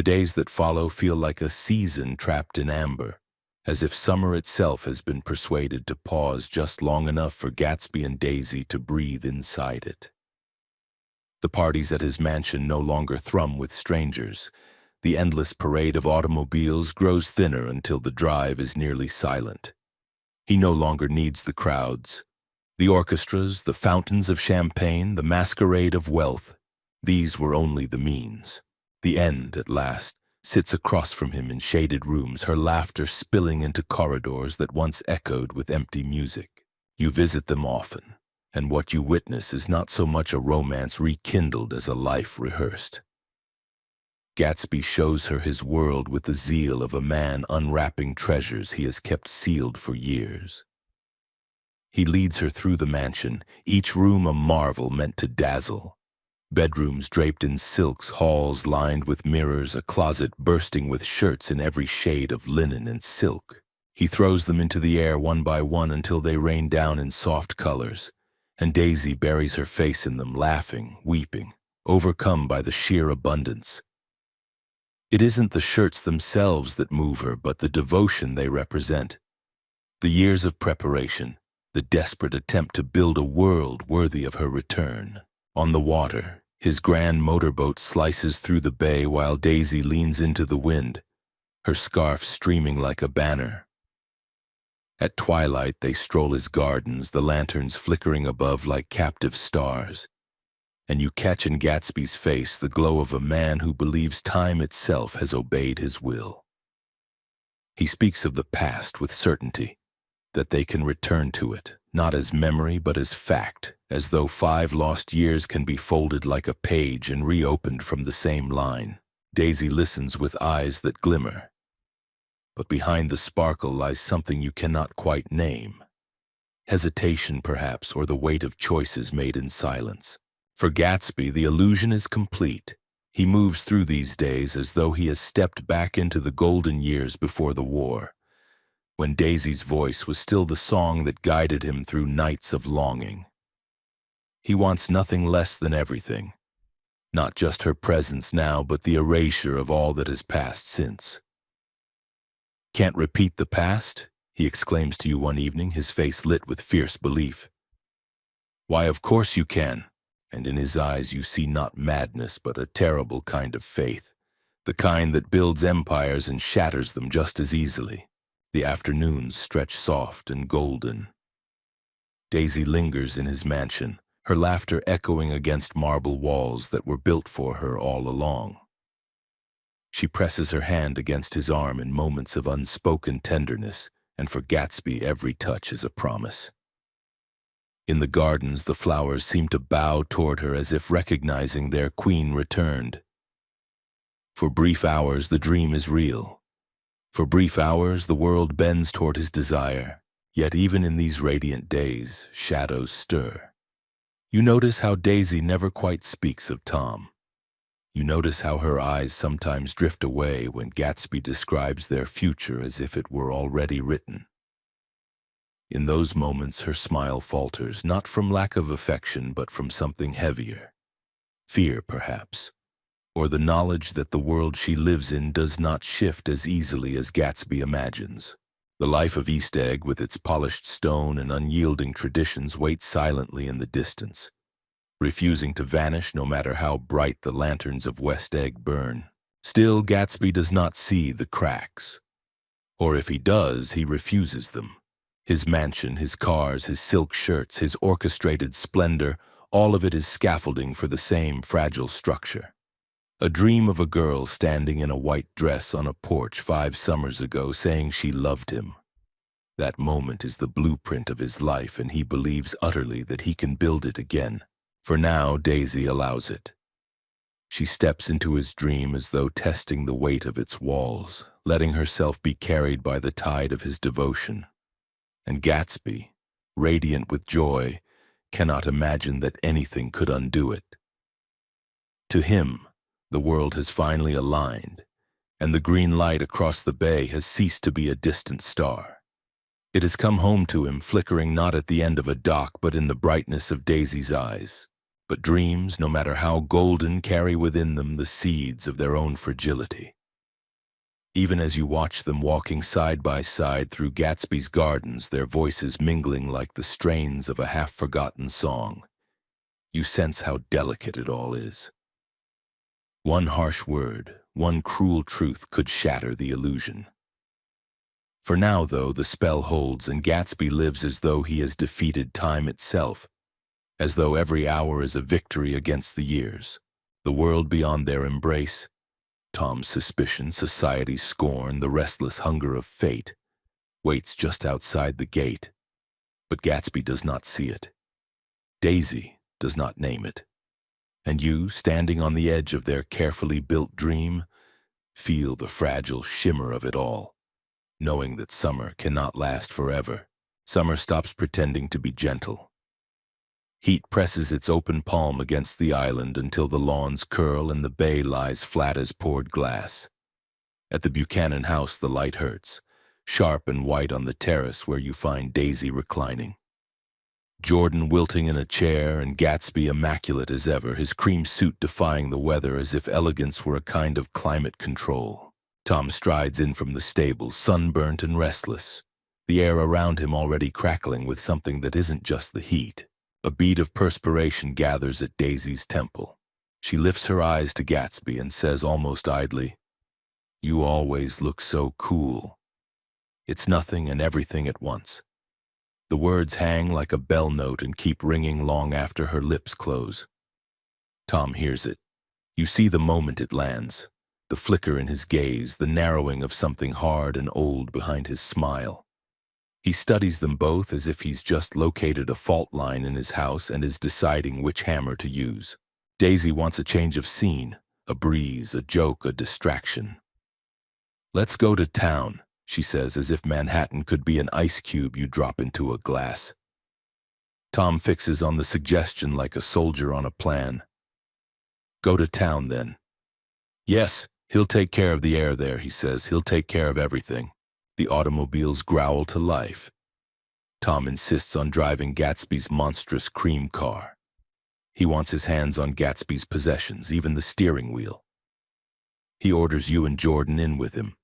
The days that follow feel like a season trapped in amber, as if summer itself has been persuaded to pause just long enough for Gatsby and Daisy to breathe inside it. The parties at his mansion no longer thrum with strangers. The endless parade of automobiles grows thinner until the drive is nearly silent. He no longer needs the crowds. The orchestras, the fountains of champagne, the masquerade of wealth, these were only the means. The end, at last, sits across from him in shaded rooms, her laughter spilling into corridors that once echoed with empty music. You visit them often, and what you witness is not so much a romance rekindled as a life rehearsed. Gatsby shows her his world with the zeal of a man unwrapping treasures he has kept sealed for years. He leads her through the mansion, each room a marvel meant to dazzle. Bedrooms draped in silks, halls lined with mirrors, a closet bursting with shirts in every shade of linen and silk. He throws them into the air one by one until they rain down in soft colors, and Daisy buries her face in them, laughing, weeping, overcome by the sheer abundance. It isn't the shirts themselves that move her, but the devotion they represent. The years of preparation, the desperate attempt to build a world worthy of her return. On the water, his grand motorboat slices through the bay while Daisy leans into the wind, her scarf streaming like a banner. At twilight, they stroll his gardens, the lanterns flickering above like captive stars. And you catch in Gatsby's face the glow of a man who believes time itself has obeyed his will. He speaks of the past with certainty, that they can return to it, not as memory but as fact, as though 5 lost years can be folded like a page and reopened from the same line. Daisy listens with eyes that glimmer. But behind the sparkle lies something you cannot quite name. Hesitation, perhaps, or the weight of choices made in silence. For Gatsby, the illusion is complete. He moves through these days as though he has stepped back into the golden years before the war, when Daisy's voice was still the song that guided him through nights of longing. He wants nothing less than everything, not just her presence now, but the erasure of all that has passed since. "Can't repeat the past?" he exclaims to you one evening, his face lit with fierce belief. "Why, of course you can," and in his eyes you see not madness but a terrible kind of faith, the kind that builds empires and shatters them just as easily. The afternoons stretch soft and golden. Daisy lingers in his mansion, her laughter echoing against marble walls that were built for her all along. She presses her hand against his arm in moments of unspoken tenderness, and for Gatsby every touch is a promise. In the gardens, the flowers seem to bow toward her as if recognizing their queen returned. For brief hours, the dream is real. For brief hours, the world bends toward his desire. Yet even in these radiant days, shadows stir. You notice how Daisy never quite speaks of Tom. You notice how her eyes sometimes drift away when Gatsby describes their future as if it were already written. In those moments, her smile falters, not from lack of affection, but from something heavier. Fear, perhaps, or the knowledge that the world she lives in does not shift as easily as Gatsby imagines. The life of East Egg, with its polished stone and unyielding traditions, waits silently in the distance, refusing to vanish no matter how bright the lanterns of West Egg burn. Still, Gatsby does not see the cracks. Or if he does, he refuses them. His mansion, his cars, his silk shirts, his orchestrated splendor, all of it is scaffolding for the same fragile structure. A dream of a girl standing in a white dress on a porch 5 summers ago saying she loved him. That moment is the blueprint of his life, and he believes utterly that he can build it again. For now, Daisy allows it. She steps into his dream as though testing the weight of its walls, letting herself be carried by the tide of his devotion. And Gatsby, radiant with joy, cannot imagine that anything could undo it. To him, the world has finally aligned, and the green light across the bay has ceased to be a distant star. It has come home to him, flickering not at the end of a dock, but in the brightness of Daisy's eyes. But dreams, no matter how golden, carry within them the seeds of their own fragility. Even as you watch them walking side by side through Gatsby's gardens, their voices mingling like the strains of a half-forgotten song, you sense how delicate it all is. One harsh word, one cruel truth could shatter the illusion. For now, though, the spell holds, and Gatsby lives as though he has defeated time itself, as though every hour is a victory against the years, the world beyond their embrace, Tom's suspicion, society's scorn, the restless hunger of fate, waits just outside the gate. But Gatsby does not see it. Daisy does not name it. And you, standing on the edge of their carefully built dream, feel the fragile shimmer of it all, knowing that summer cannot last forever. Summer stops pretending to be gentle. Heat presses its open palm against the island until the lawns curl and the bay lies flat as poured glass. At the Buchanan house, the light hurts, sharp and white on the terrace where you find Daisy reclining. Jordan wilting in a chair and Gatsby immaculate as ever, his cream suit defying the weather as if elegance were a kind of climate control. Tom strides in from the stables, sunburnt and restless, the air around him already crackling with something that isn't just the heat. A bead of perspiration gathers at Daisy's temple. She lifts her eyes to Gatsby and says almost idly, "You always look so cool." It's nothing and everything at once. The words hang like a bell note and keep ringing long after her lips close. Tom hears it. You see the moment it lands, the flicker in his gaze, the narrowing of something hard and old behind his smile. He studies them both as if he's just located a fault line in his house and is deciding which hammer to use. Daisy wants a change of scene, a breeze, a joke, a distraction. "Let's go to town," she says, as if Manhattan could be an ice cube you drop into a glass. Tom fixes on the suggestion like a soldier on a plan. "Go to town, then." "Yes, he'll take care of the air there," he says. "He'll take care of everything." The automobiles growl to life. Tom insists on driving Gatsby's monstrous cream car. He wants his hands on Gatsby's possessions, even the steering wheel. He orders you and Jordan in with him.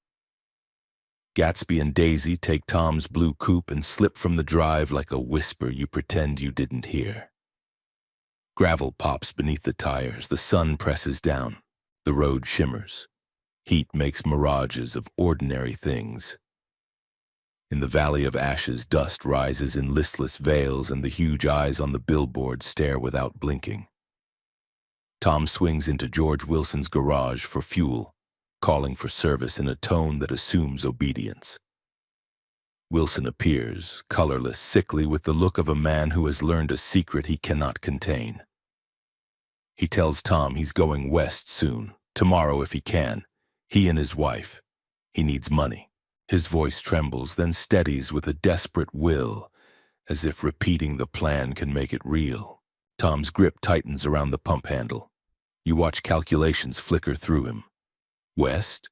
Gatsby and Daisy take Tom's blue coupe and slip from the drive like a whisper you pretend you didn't hear. Gravel pops beneath the tires, the sun presses down, the road shimmers. Heat makes mirages of ordinary things. In the valley of ashes, dust rises in listless veils and the huge eyes on the billboard stare without blinking. Tom swings into George Wilson's garage for fuel, calling for service in a tone that assumes obedience. Wilson appears, colorless, sickly, with the look of a man who has learned a secret he cannot contain. He tells Tom he's going west soon, tomorrow if he can, he and his wife. He needs money. His voice trembles, then steadies with a desperate will, as if repeating the plan can make it real. Tom's grip tightens around the pump handle. You watch calculations flicker through him. West?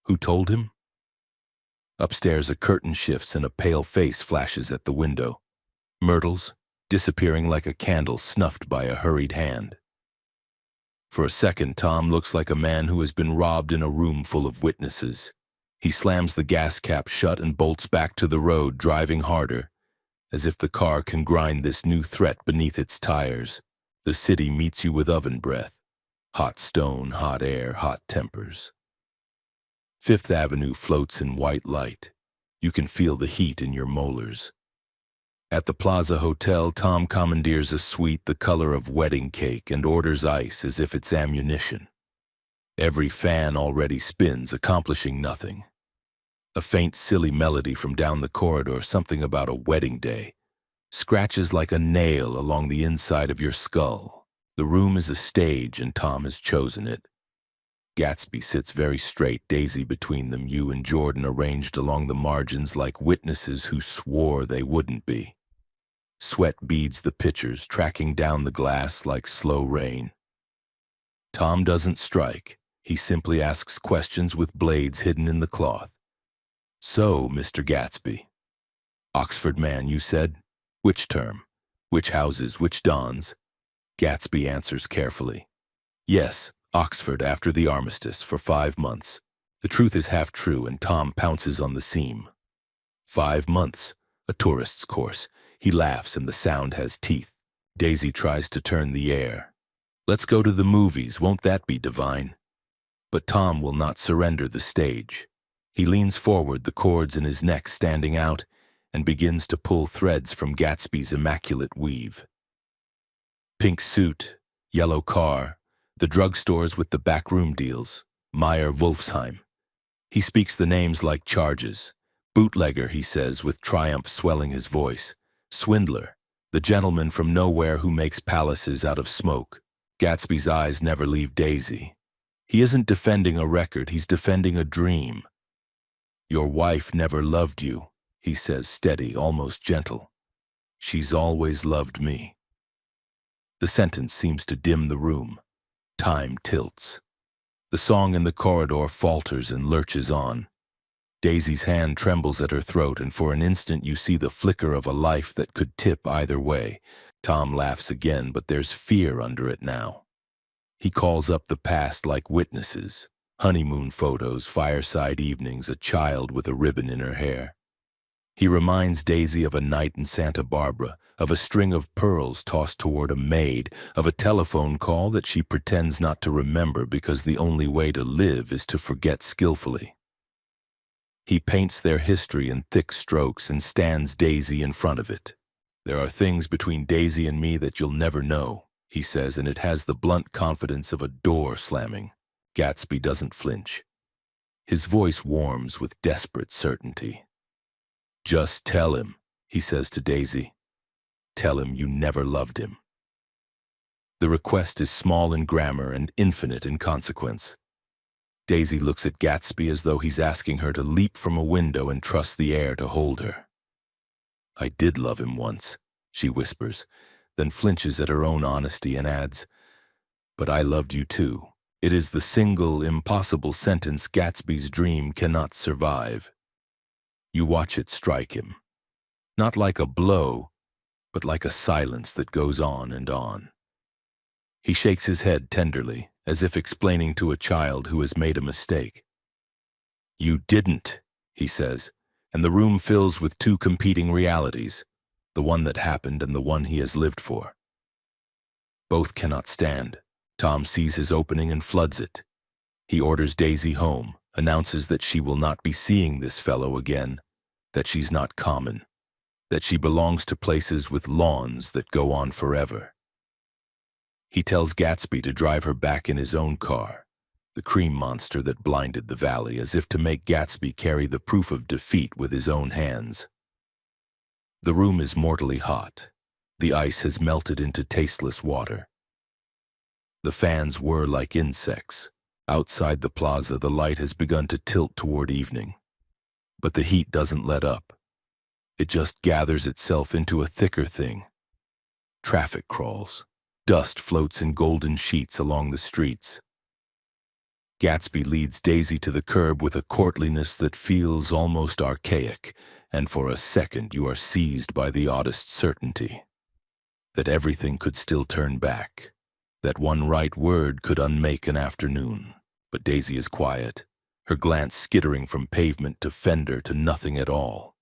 Who told him? Upstairs, a curtain shifts and a pale face flashes at the window. Myrtles, disappearing like a candle snuffed by a hurried hand. For a second, Tom looks like a man who has been robbed in a room full of witnesses. He slams the gas cap shut and bolts back to the road, driving harder, as if the car can grind this new threat beneath its tires. The city meets you with oven breath. Hot stone, hot air, hot tempers. Fifth Avenue floats in white light. You can feel the heat in your molars. At the Plaza Hotel, Tom commandeers a suite the color of wedding cake and orders ice as if it's ammunition. Every fan already spins, accomplishing nothing. A faint, silly melody from down the corridor, something about a wedding day, scratches like a nail along the inside of your skull. The room is a stage, and Tom has chosen it. Gatsby sits very straight, Daisy between them, you and Jordan arranged along the margins like witnesses who swore they wouldn't be. Sweat beads the pictures, tracking down the glass like slow rain. Tom doesn't strike. He simply asks questions with blades hidden in the cloth. "So, Mr. Gatsby, Oxford man, you said? Which term? Which houses? Which dons?" Gatsby answers carefully. Yes, Oxford after the armistice for 5 months. The truth is half true, and Tom pounces on the seam. 5 months, a tourist's course. He laughs and the sound has teeth. Daisy tries to turn the air. Let's go to the movies, won't that be divine? But Tom will not surrender the stage. He leans forward, the cords in his neck standing out, and begins to pull threads from Gatsby's immaculate weave. Pink suit, yellow car, the drugstores with the backroom deals, Meyer Wolfsheim. He speaks the names like charges. Bootlegger, he says, with triumph swelling his voice. Swindler, the gentleman from nowhere who makes palaces out of smoke. Gatsby's eyes never leave Daisy. He isn't defending a record, he's defending a dream. Your wife never loved you, he says, steady, almost gentle. She's always loved me. The sentence seems to dim the room. Time tilts. The song in the corridor falters and lurches on. Daisy's hand trembles at her throat, and for an instant you see the flicker of a life that could tip either way. Tom laughs again, but there's fear under it now. He calls up the past like witnesses. Honeymoon photos, fireside evenings, a child with a ribbon in her hair. He reminds Daisy of a night in Santa Barbara, of a string of pearls tossed toward a maid, of a telephone call that she pretends not to remember because the only way to live is to forget skillfully. He paints their history in thick strokes and stands Daisy in front of it. There are things between Daisy and me that you'll never know, he says, and it has the blunt confidence of a door slamming. Gatsby doesn't flinch. His voice warms with desperate certainty. Just tell him, he says to Daisy. Tell him you never loved him. The request is small in grammar and infinite in consequence. Daisy looks at Gatsby as though he's asking her to leap from a window and trust the air to hold her. I did love him once, she whispers, then flinches at her own honesty and adds, but I loved you too. It is the single, impossible sentence Gatsby's dream cannot survive. You watch it strike him. Not like a blow, but like a silence that goes on and on. He shakes his head tenderly, as if explaining to a child who has made a mistake. You didn't, he says, and the room fills with two competing realities, the one that happened and the one he has lived for. Both cannot stand. Tom sees his opening and floods it. He orders Daisy home, announces that she will not be seeing this fellow again, that she's not common, that she belongs to places with lawns that go on forever. He tells Gatsby to drive her back in his own car, the cream monster that blinded the valley, as if to make Gatsby carry the proof of defeat with his own hands. The room is mortally hot. The ice has melted into tasteless water. The fans whir like insects. Outside the plaza, the light has begun to tilt toward evening. But the heat doesn't let up. It just gathers itself into a thicker thing. Traffic crawls. Dust floats in golden sheets along the streets. Gatsby leads Daisy to the curb with a courtliness that feels almost archaic, and for a second you are seized by the oddest certainty. That everything could still turn back. That one right word could unmake an afternoon. But Daisy is quiet, her glance skittering from pavement to fender to nothing at all.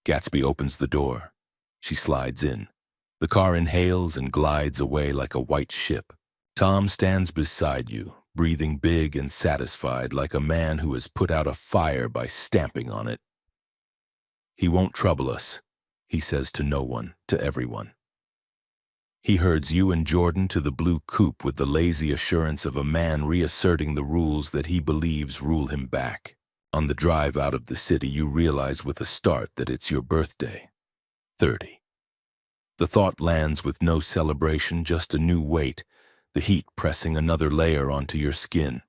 Gatsby opens the door. She slides in. The car inhales and glides away like a white ship. Tom stands beside you, breathing big and satisfied like a man who has put out a fire by stamping on it. He won't trouble us, he says to no one, to everyone. He herds you and Jordan to the blue coupe with the lazy assurance of a man reasserting the rules that he believes rule him back. On the drive out of the city, you realize with a start that it's your birthday. 30. The thought lands with no celebration, just a new weight, the heat pressing another layer onto your skin.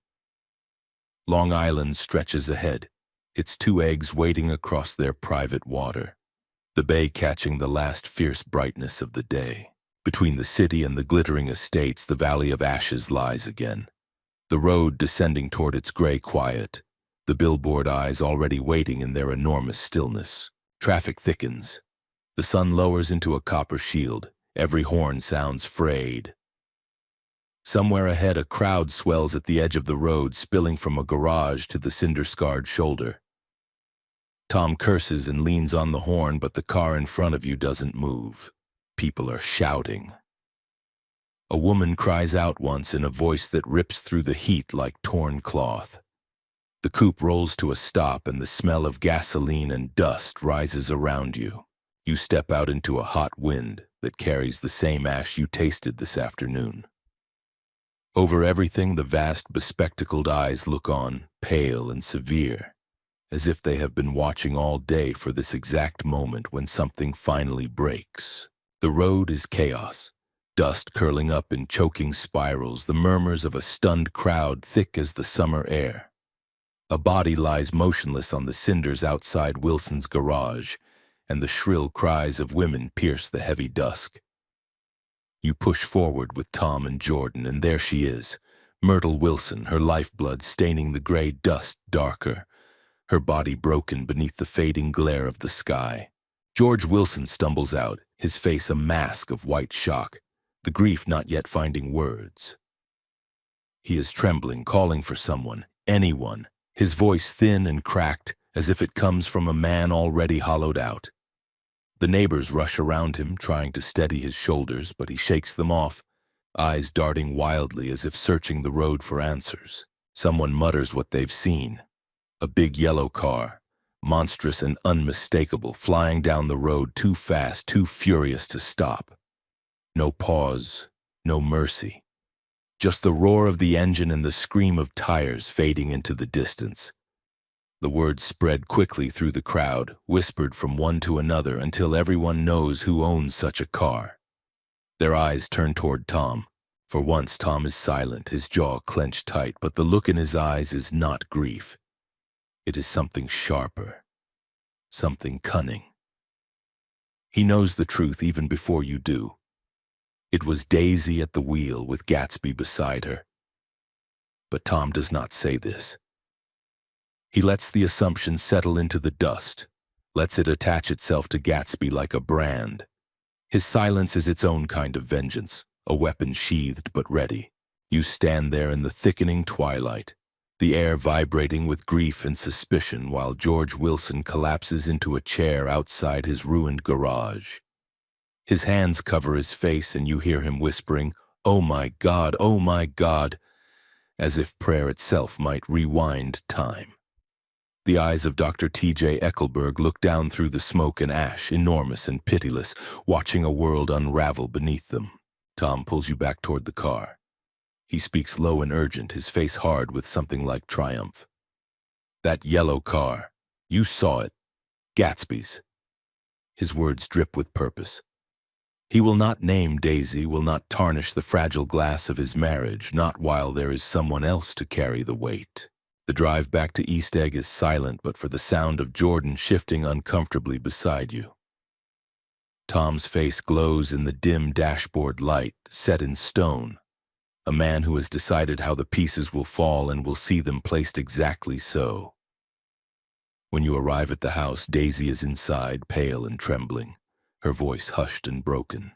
Long Island stretches ahead, its two eggs waiting across their private water, the bay catching the last fierce brightness of the day. Between the city and the glittering estates, the Valley of Ashes lies again. The road descending toward its gray quiet, the billboard eyes already waiting in their enormous stillness. Traffic thickens. The sun lowers into a copper shield. Every horn sounds frayed. Somewhere ahead, a crowd swells at the edge of the road, spilling from a garage to the cinder-scarred shoulder. Tom curses and leans on the horn, but the car in front of you doesn't move. People are shouting. A woman cries out once in a voice that rips through the heat like torn cloth. The coupe rolls to a stop and the smell of gasoline and dust rises around you. You step out into a hot wind that carries the same ash you tasted this afternoon. Over everything, the vast, bespectacled eyes look on, pale and severe, as if they have been watching all day for this exact moment when something finally breaks. The road is chaos, dust curling up in choking spirals, the murmurs of a stunned crowd thick as the summer air. A body lies motionless on the cinders outside Wilson's garage, and the shrill cries of women pierce the heavy dusk. You push forward with Tom and Jordan, and there she is, Myrtle Wilson, her lifeblood staining the gray dust darker, her body broken beneath the fading glare of the sky. George Wilson stumbles out, his face a mask of white shock, the grief not yet finding words. He is trembling, calling for someone, anyone, his voice thin and cracked, as if it comes from a man already hollowed out. The neighbors rush around him, trying to steady his shoulders, but he shakes them off, eyes darting wildly as if searching the road for answers. Someone mutters what they've seen. A big yellow car, monstrous and unmistakable, flying down the road too fast, too furious to stop. No pause, no mercy. Just the roar of the engine and the scream of tires fading into the distance. The words spread quickly through the crowd, whispered from one to another until everyone knows who owns such a car. Their eyes turn toward Tom. For once, Tom is silent, his jaw clenched tight, but the look in his eyes is not grief. It is something sharper, something cunning. He knows the truth even before you do. It was Daisy at the wheel with Gatsby beside her. But Tom does not say this. He lets the assumption settle into the dust, lets it attach itself to Gatsby like a brand. His silence is its own kind of vengeance, a weapon sheathed but ready. You stand there in the thickening twilight, the air vibrating with grief and suspicion while George Wilson collapses into a chair outside his ruined garage. His hands cover his face and you hear him whispering, "Oh my God," as if prayer itself might rewind time. The eyes of Dr. T.J. Eckelberg look down through the smoke and ash, enormous and pitiless, watching a world unravel beneath them. Tom pulls you back toward the car. He speaks low and urgent, his face hard with something like triumph. "That yellow car, you saw it. Gatsby's." His words drip with purpose. He will not name Daisy, will not tarnish the fragile glass of his marriage, not while there is someone else to carry the weight. The drive back to East Egg is silent but for the sound of Jordan shifting uncomfortably beside you. Tom's face glows in the dim dashboard light, set in stone. A man who has decided how the pieces will fall and will see them placed exactly so. When you arrive at the house, Daisy is inside, pale and trembling, her voice hushed and broken.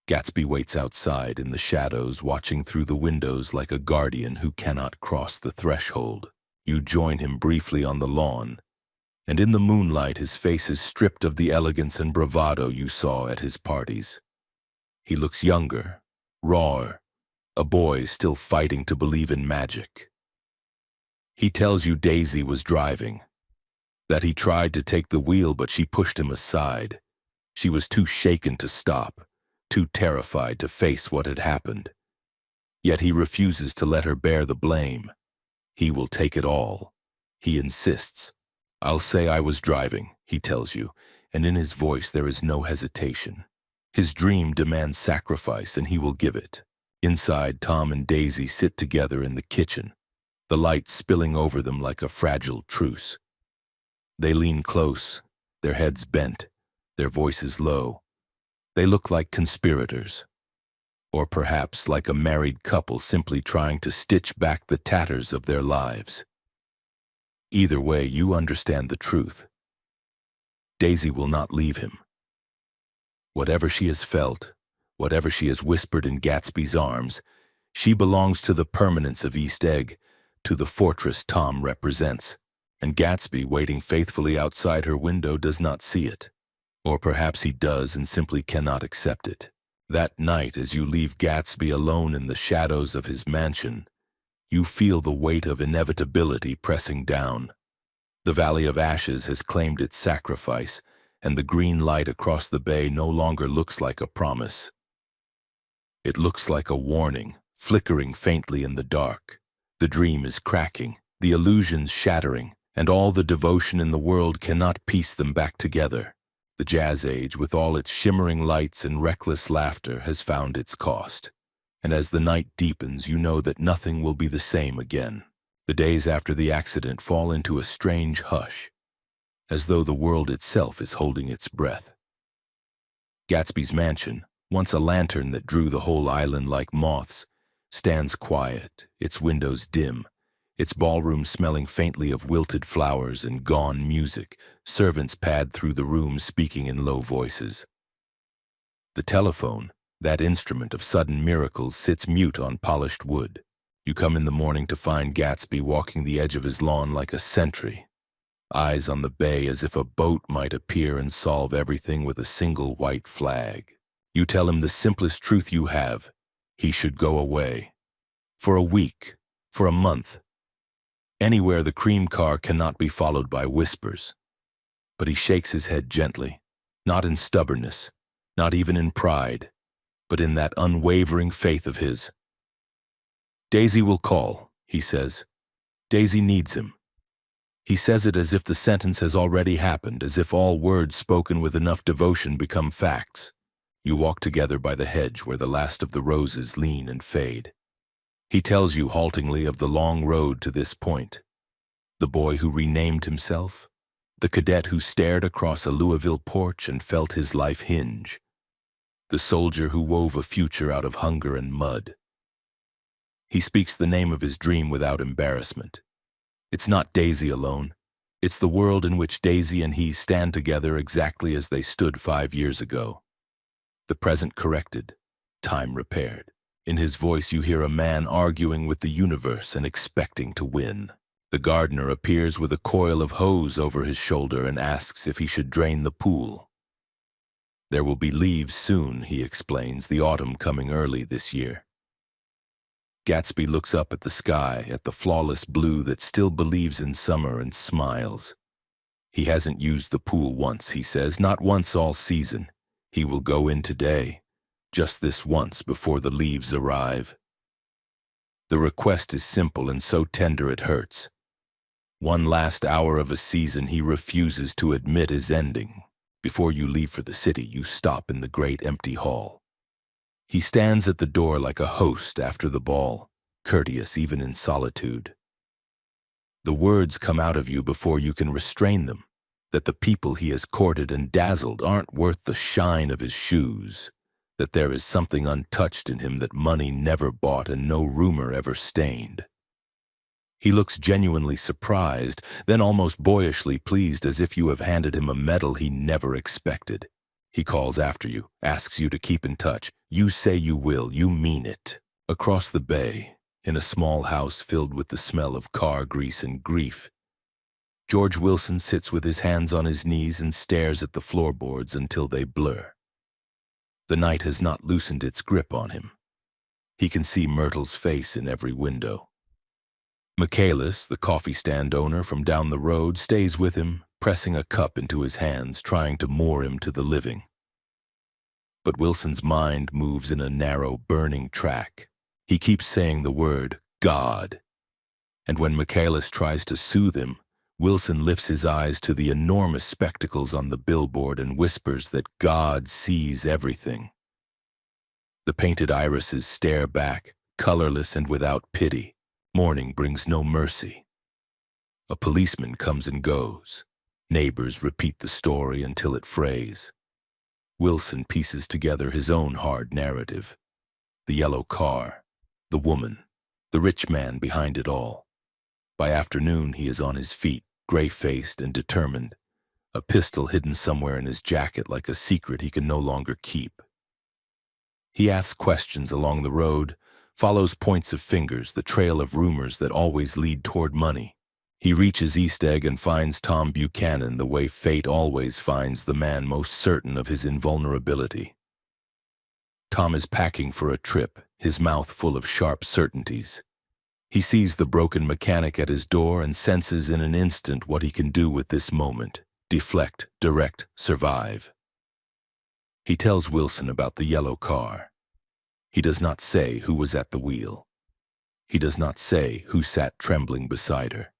Gatsby waits outside in the shadows, watching through the windows like a guardian who cannot cross the threshold. You join him briefly on the lawn, and in the moonlight his face is stripped of the elegance and bravado you saw at his parties. He looks younger, rawer, a boy still fighting to believe in magic. He tells you Daisy was driving, that he tried to take the wheel but she pushed him aside. She was too shaken to stop, too terrified to face what had happened. Yet he refuses to let her bear the blame. He will take it all. He insists. "I'll say I was driving," he tells you, and in his voice there is no hesitation. His dream demands sacrifice, and he will give it. Inside, Tom and Daisy sit together in the kitchen, the light spilling over them like a fragile truce. They lean close, their heads bent, their voices low. They look like conspirators, or perhaps like a married couple simply trying to stitch back the tatters of their lives. Either way, you understand the truth. Daisy will not leave him. Whatever she has felt, whatever she has whispered in Gatsby's arms, She belongs to the permanence of East Egg, to the fortress Tom represents, and Gatsby, waiting faithfully outside her window, does not see it. Or perhaps he does and simply cannot accept it. That night, as you leave Gatsby alone in the shadows of his mansion, you feel the weight of inevitability pressing down. The Valley of Ashes has claimed its sacrifice, and the green light across the bay no longer looks like a promise. It looks like a warning, flickering faintly in the dark. The dream is cracking, the illusions shattering, and all the devotion in the world cannot piece them back together. The Jazz Age, with all its shimmering lights and reckless laughter, has found its cost. And as the night deepens, you know that nothing will be the same again. The days after the accident fall into a strange hush, as though the world itself is holding its breath. Gatsby's mansion, once a lantern that drew the whole island like moths, stands quiet, its windows dim, its ballroom smelling faintly of wilted flowers and gone music. Servants pad through the room, speaking in low voices. The telephone, that instrument of sudden miracles, sits mute on polished wood. You come in the morning to find Gatsby walking the edge of his lawn like a sentry, eyes on the bay as if a boat might appear and solve everything with a single white flag. You tell him the simplest truth you have: he should go away. For a week, for a month. Anywhere the cream car cannot be followed by whispers. But he shakes his head gently, not in stubbornness, not even in pride, but in that unwavering faith of his. Daisy will call, he says. Daisy needs him. He says it as if the sentence has already happened, as if all words spoken with enough devotion become facts. You walk together by the hedge where the last of the roses lean and fade. He tells you haltingly of the long road to this point. The boy who renamed himself, the cadet who stared across a Louisville porch and felt his life hinge, the soldier who wove a future out of hunger and mud. He speaks the name of his dream without embarrassment. It's not Daisy alone. It's the world in which Daisy and he stand together exactly as they stood 5 years ago. The present corrected, time repaired. In his voice you hear a man arguing with the universe and expecting to win. The gardener appears with a coil of hose over his shoulder and asks if he should drain the pool. There will be leaves soon, he explains, the autumn coming early this year. Gatsby looks up at the sky, at the flawless blue that still believes in summer, and smiles. He hasn't used the pool once, he says, not once all season. He will go in today, just this once before the leaves arrive. The request is simple and so tender it hurts. One last hour of a season he refuses to admit is ending. Before you leave for the city, you stop in the great empty hall. He stands at the door like a host after the ball, courteous even in solitude. The words come out of you before you can restrain them, that the people he has courted and dazzled aren't worth the shine of his shoes, that there is something untouched in him that money never bought and no rumor ever stained. He looks genuinely surprised, then almost boyishly pleased, as if you have handed him a medal he never expected. He calls after you, asks you to keep in touch. You say you will, you mean it. Across the bay, in a small house filled with the smell of car grease and grief, George Wilson sits with his hands on his knees and stares at the floorboards until they blur. The night has not loosened its grip on him. He can see Myrtle's face in every window. Michaelis, the coffee stand owner from down the road, stays with him, pressing a cup into his hands, trying to moor him to the living. But Wilson's mind moves in a narrow, burning track. He keeps saying the word, God. And when Michaelis tries to soothe him, Wilson lifts his eyes to the enormous spectacles on the billboard and whispers that God sees everything. The painted irises stare back, colorless and without pity. Morning brings no mercy. A policeman comes and goes. Neighbors repeat the story until it frays. Wilson pieces together his own hard narrative. The yellow car, the woman, the rich man behind it all. By afternoon he is on his feet, gray-faced and determined, a pistol hidden somewhere in his jacket like a secret he can no longer keep. He asks questions along the road, follows points of fingers, the trail of rumors that always lead toward money. He reaches East Egg and finds Tom Buchanan the way fate always finds the man most certain of his invulnerability. Tom is packing for a trip, his mouth full of sharp certainties. He sees the broken mechanic at his door and senses in an instant what he can do with this moment: deflect, direct, survive. He tells Wilson about the yellow car. He does not say who was at the wheel. He does not say who sat trembling beside her.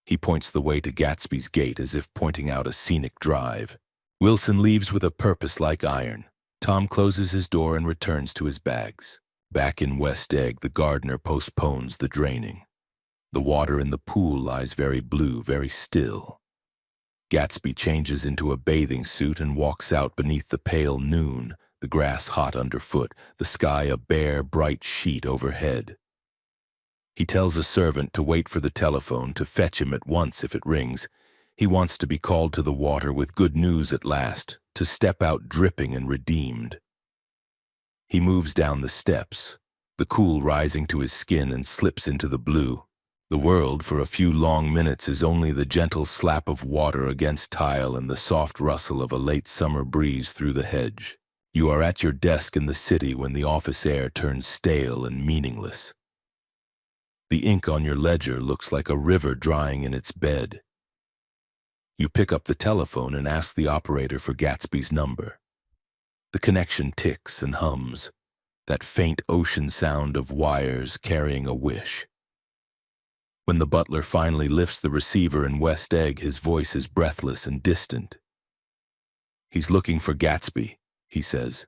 He points the way to Gatsby's gate as if pointing out a scenic drive. Wilson leaves with a purpose like iron. Tom closes his door and returns to his bags. Back in West Egg, the gardener postpones the draining. The water in the pool lies very blue, very still. Gatsby changes into a bathing suit and walks out beneath the pale noon, the grass hot underfoot, the sky a bare, bright sheet overhead. He tells a servant to wait for the telephone, to fetch him at once if it rings. He wants to be called to the water with good news at last, to step out dripping and redeemed. He moves down the steps, the cool rising to his skin, and slips into the blue. The world for a few long minutes is only the gentle slap of water against tile and the soft rustle of a late summer breeze through the hedge. You are at your desk in the city when the office air turns stale and meaningless. The ink on your ledger looks like a river drying in its bed. You pick up the telephone and ask the operator for Gatsby's number. The connection ticks and hums, that faint ocean sound of wires carrying a wish. When the butler finally lifts the receiver in West Egg, his voice is breathless and distant. "He's looking for Gatsby," he says.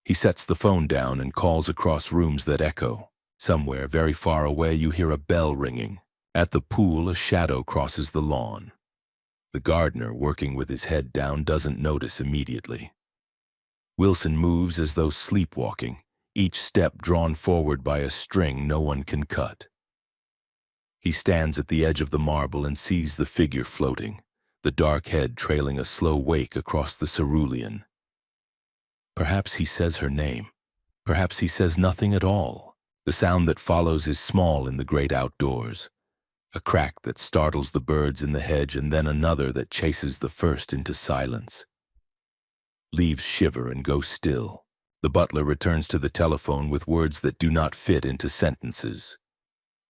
He sets the phone down and calls across rooms that echo. Somewhere very far away you hear a bell ringing. At the pool, a shadow crosses the lawn. The gardener, working with his head down, doesn't notice immediately. Wilson moves as though sleepwalking, each step drawn forward by a string no one can cut. He stands at the edge of the marble and sees the figure floating, the dark head trailing a slow wake across the cerulean. Perhaps he says her name. Perhaps he says nothing at all. The sound that follows is small in the great outdoors. A crack that startles the birds in the hedge, and then another that chases the first into silence. Leaves shiver and go still. The butler returns to the telephone with words that do not fit into sentences.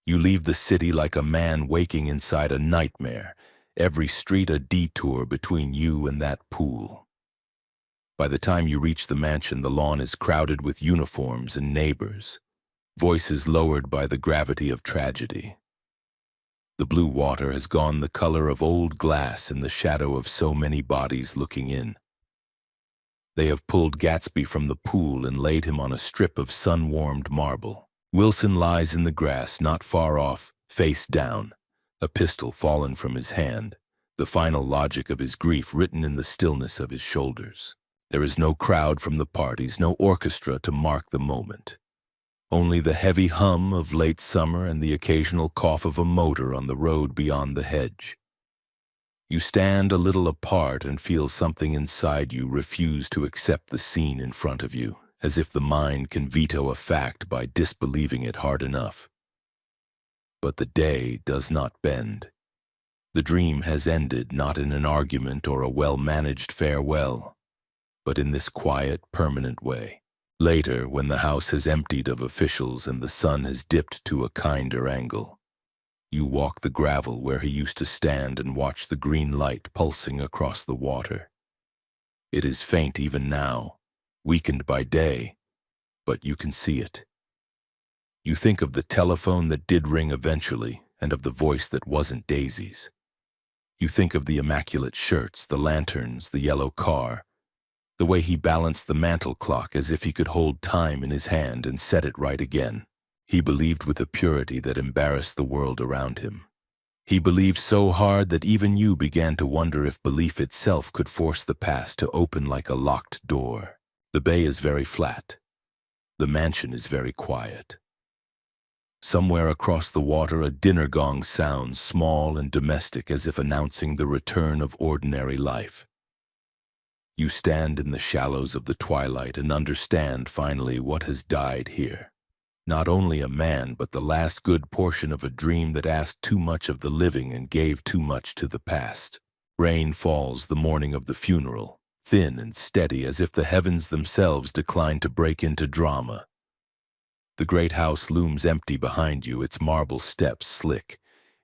You leave the city like a man waking inside a nightmare, every street a detour between you and that pool. By the time you reach the mansion, the lawn is crowded with uniforms and neighbors, voices lowered by the gravity of tragedy. The blue water has gone the color of old glass in the shadow of so many bodies looking in. They have pulled Gatsby from the pool and laid him on a strip of sun-warmed marble. Wilson lies in the grass not far off, face down, a pistol fallen from his hand, the final logic of his grief written in the stillness of his shoulders. There is no crowd from the parties, no orchestra to mark the moment. Only the heavy hum of late summer and the occasional cough of a motor on the road beyond the hedge. You stand a little apart and feel something inside you refuse to accept the scene in front of you, as if the mind can veto a fact by disbelieving it hard enough. But the day does not bend. The dream has ended not in an argument or a well-managed farewell, but in this quiet, permanent way. Later, when the house has emptied of officials and the sun has dipped to a kinder angle, you walk the gravel where he used to stand and watch the green light pulsing across the water. It is faint even now, weakened by day, but you can see it. You think of the telephone that did ring eventually and of the voice that wasn't Daisy's. You think of the immaculate shirts, the lanterns, the yellow car, the way he balanced the mantel clock as if he could hold time in his hand and set it right again. He believed with a purity that embarrassed the world around him. He believed so hard that even you began to wonder if belief itself could force the past to open like a locked door. The bay is very flat. The mansion is very quiet. Somewhere across the water, a dinner gong sounds small and domestic, as if announcing the return of ordinary life. You stand in the shallows of the twilight and understand finally what has died here. Not only a man, but the last good portion of a dream that asked too much of the living and gave too much to the past. Rain falls the morning of the funeral, thin and steady as if the heavens themselves declined to break into drama. The great house looms empty behind you, its marble steps slick,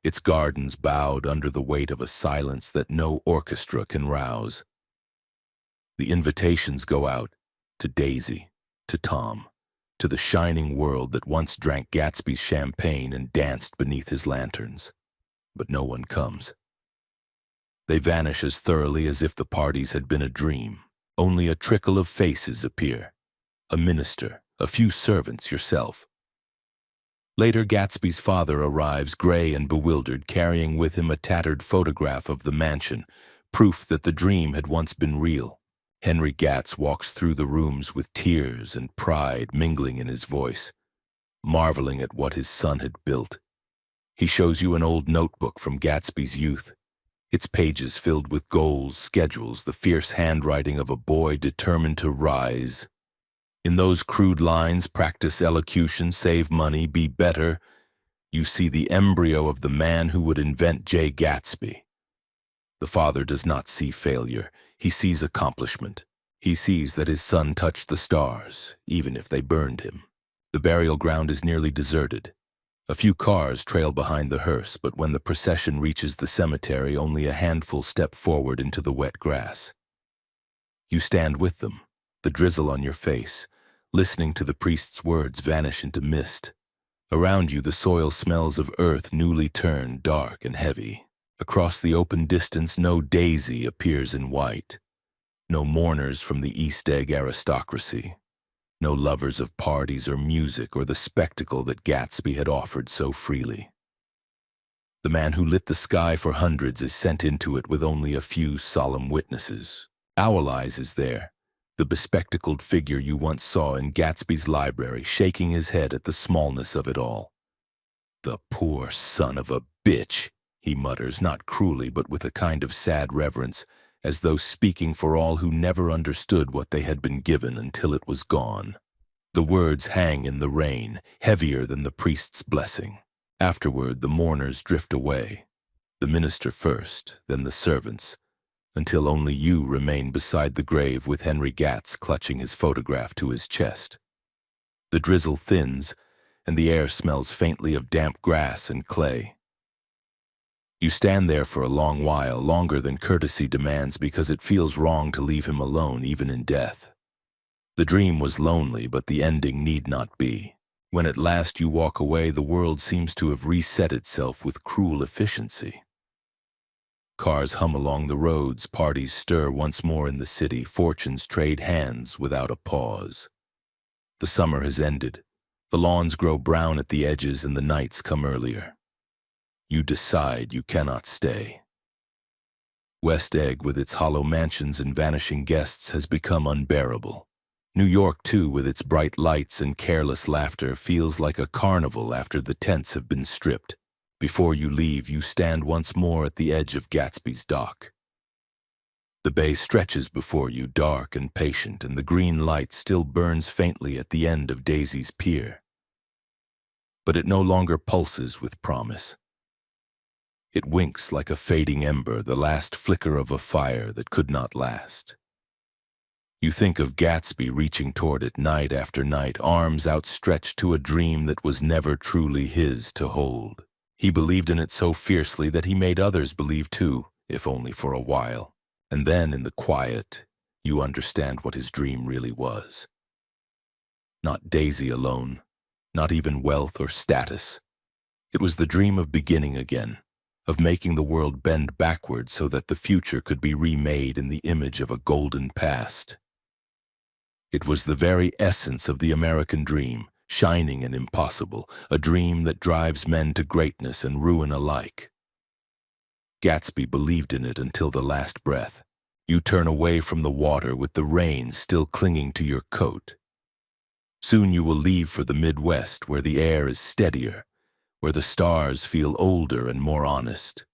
its gardens bowed under the weight of a silence that no orchestra can rouse. The invitations go out to Daisy, to Tom, to the shining world that once drank Gatsby's champagne and danced beneath his lanterns. But no one comes. They vanish as thoroughly as if the parties had been a dream. Only a trickle of faces appear. A minister, a few servants, yourself. Later, Gatsby's father arrives, gray and bewildered, carrying with him a tattered photograph of the mansion, proof that the dream had once been real. Henry Gatz walks through the rooms with tears and pride mingling in his voice, marveling at what his son had built. He shows you an old notebook from Gatsby's youth, its pages filled with goals, schedules, the fierce handwriting of a boy determined to rise. In those crude lines, practice elocution, save money, be better, you see the embryo of the man who would invent Jay Gatsby. The father does not see failure. He sees accomplishment. He sees that his son touched the stars, even if they burned him. The burial ground is nearly deserted. A few cars trail behind the hearse, but when the procession reaches the cemetery, only a handful step forward into the wet grass. You stand with them, the drizzle on your face, listening to the priest's words vanish into mist. Around you, the soil smells of earth newly turned, dark and heavy. Across the open distance, no Daisy appears in white. No mourners from the East Egg aristocracy. No lovers of parties or music or the spectacle that Gatsby had offered so freely. The man who lit the sky for hundreds is sent into it with only a few solemn witnesses. Owl Eyes is there, the bespectacled figure you once saw in Gatsby's library, shaking his head at the smallness of it all. "The poor son of a bitch," he mutters, not cruelly but with a kind of sad reverence, as though speaking for all who never understood what they had been given until it was gone. The words hang in the rain, heavier than the priest's blessing. Afterward, the mourners drift away, the minister first, then the servants, until only you remain beside the grave with Henry Gatz clutching his photograph to his chest. The drizzle thins, and the air smells faintly of damp grass and clay. You stand there for a long while, longer than courtesy demands, because it feels wrong to leave him alone even in death. The dream was lonely, but the ending need not be. When at last you walk away, the world seems to have reset itself with cruel efficiency. Cars hum along the roads, parties stir once more in the city, fortunes trade hands without a pause. The summer has ended. The lawns grow brown at the edges and the nights come earlier. You decide you cannot stay. West Egg, with its hollow mansions and vanishing guests, has become unbearable. New York, too, with its bright lights and careless laughter, feels like a carnival after the tents have been stripped. Before you leave, you stand once more at the edge of Gatsby's dock. The bay stretches before you, dark and patient, and the green light still burns faintly at the end of Daisy's pier. But it no longer pulses with promise. It winks like a fading ember, the last flicker of a fire that could not last. You think of Gatsby reaching toward it night after night, arms outstretched to a dream that was never truly his to hold. He believed in it so fiercely that he made others believe too, if only for a while. And then, in the quiet, you understand what his dream really was. Not Daisy alone, not even wealth or status. It was the dream of beginning again, of making the world bend backward so that the future could be remade in the image of a golden past. It was the very essence of the American dream, shining and impossible, a dream that drives men to greatness and ruin alike. Gatsby believed in it until the last breath. You turn away from the water with the rain still clinging to your coat. Soon you will leave for the Midwest, where the air is steadier, where the stars feel older and more honest.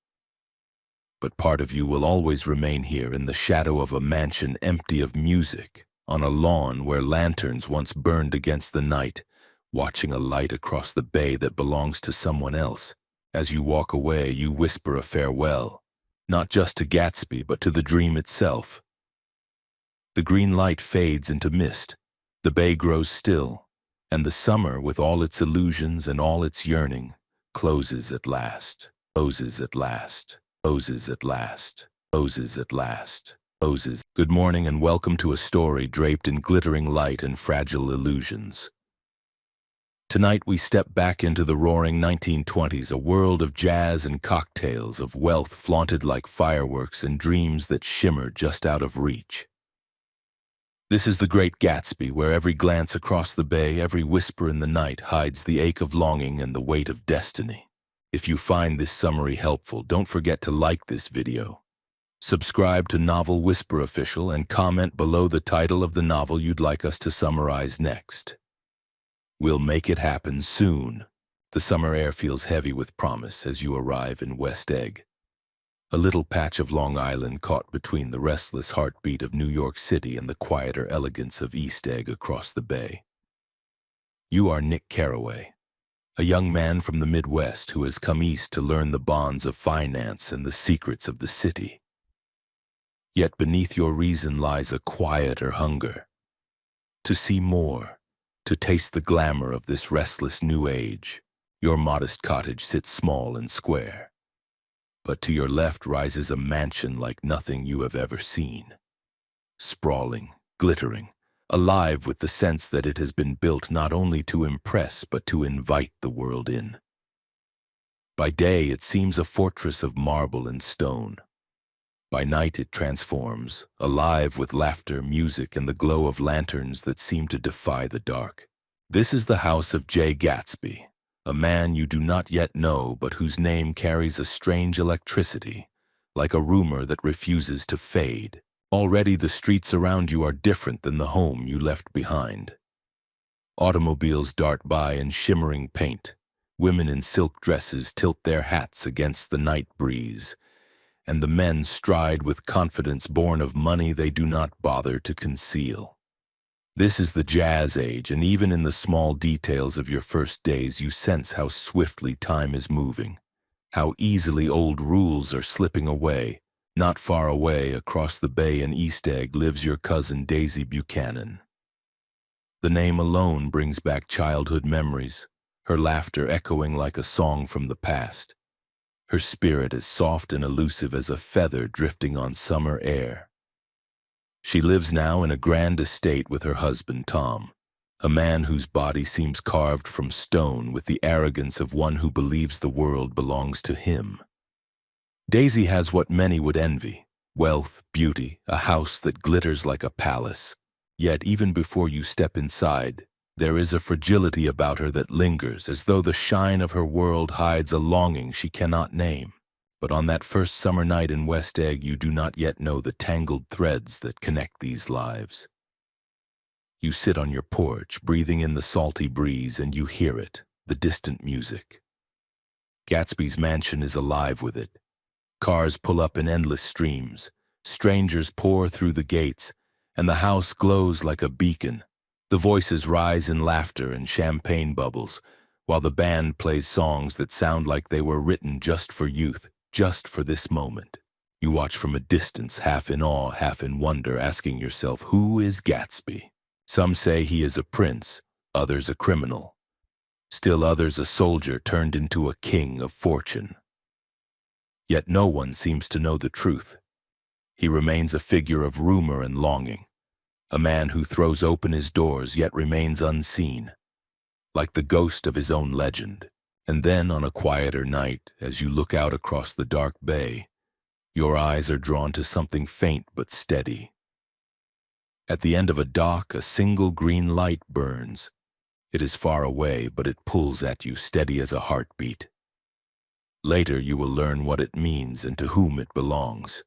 But part of you will always remain here in the shadow of a mansion empty of music, on a lawn where lanterns once burned against the night, watching a light across the bay that belongs to someone else. As you walk away, you whisper a farewell, not just to Gatsby, but to the dream itself. The green light fades into mist, the bay grows still, and the summer, with all its illusions and all its yearning, closes at last, closes at last, closes at last, closes at last, closes. Good morning and welcome to a story draped in glittering light and fragile illusions. Tonight we step back into the roaring 1920s, a world of jazz and cocktails, of wealth flaunted like fireworks and dreams that shimmer just out of reach. This is the Great Gatsby, where every glance across the bay, every whisper in the night hides the ache of longing and the weight of destiny. If you find this summary helpful, don't forget to like this video, subscribe to Novel Whisper Official, and comment below the title of the novel you'd like us to summarize next. We'll make it happen soon. The summer air feels heavy with promise as you arrive in West Egg, a little patch of Long Island caught between the restless heartbeat of New York City and the quieter elegance of East Egg across the bay. You are Nick Carraway, a young man from the Midwest who has come east to learn the bonds of finance and the secrets of the city. Yet beneath your reason lies a quieter hunger, to see more, to taste the glamour of this restless new age. Your modest cottage sits small and square, but to your left rises a mansion like nothing you have ever seen. Sprawling, glittering, alive with the sense that it has been built not only to impress but to invite the world in. By day it seems a fortress of marble and stone. By night it transforms, alive with laughter, music, and the glow of lanterns that seem to defy the dark. This is the house of Jay Gatsby, a man you do not yet know but whose name carries a strange electricity, like a rumor that refuses to fade. Already the streets around you are different than the home you left behind. Automobiles dart by in shimmering paint, women in silk dresses tilt their hats against the night breeze, and the men stride with confidence born of money they do not bother to conceal. This is the jazz age, and even in the small details of your first days you sense how swiftly time is moving, how easily old rules are slipping away. Not far away, across the bay in East Egg, lives your cousin Daisy Buchanan. The name alone brings back childhood memories, her laughter echoing like a song from the past, her spirit as soft and elusive as a feather drifting on summer air. She lives now in a grand estate with her husband Tom, a man whose body seems carved from stone with the arrogance of one who believes the world belongs to him. Daisy has what many would envy: wealth, beauty, a house that glitters like a palace. Yet even before you step inside, there is a fragility about her that lingers, as though the shine of her world hides a longing she cannot name. But on that first summer night in West Egg, you do not yet know the tangled threads that connect these lives. You sit on your porch, breathing in the salty breeze, and you hear it, the distant music. Gatsby's mansion is alive with it. Cars pull up in endless streams, strangers pour through the gates, and the house glows like a beacon. The voices rise in laughter and champagne bubbles, while the band plays songs that sound like they were written just for youth, just for this moment. You watch from a distance, half in awe, half in wonder, asking yourself, who is Gatsby? Some say he is a prince, others a criminal. Still others a soldier turned into a king of fortune. Yet no one seems to know the truth. He remains a figure of rumor and longing, a man who throws open his doors yet remains unseen, like the ghost of his own legend. And then, on a quieter night, as you look out across the dark bay, your eyes are drawn to something faint but steady. At the end of a dock, a single green light burns. It is far away, but it pulls at you, steady as a heartbeat. Later you will learn what it means and to whom it belongs.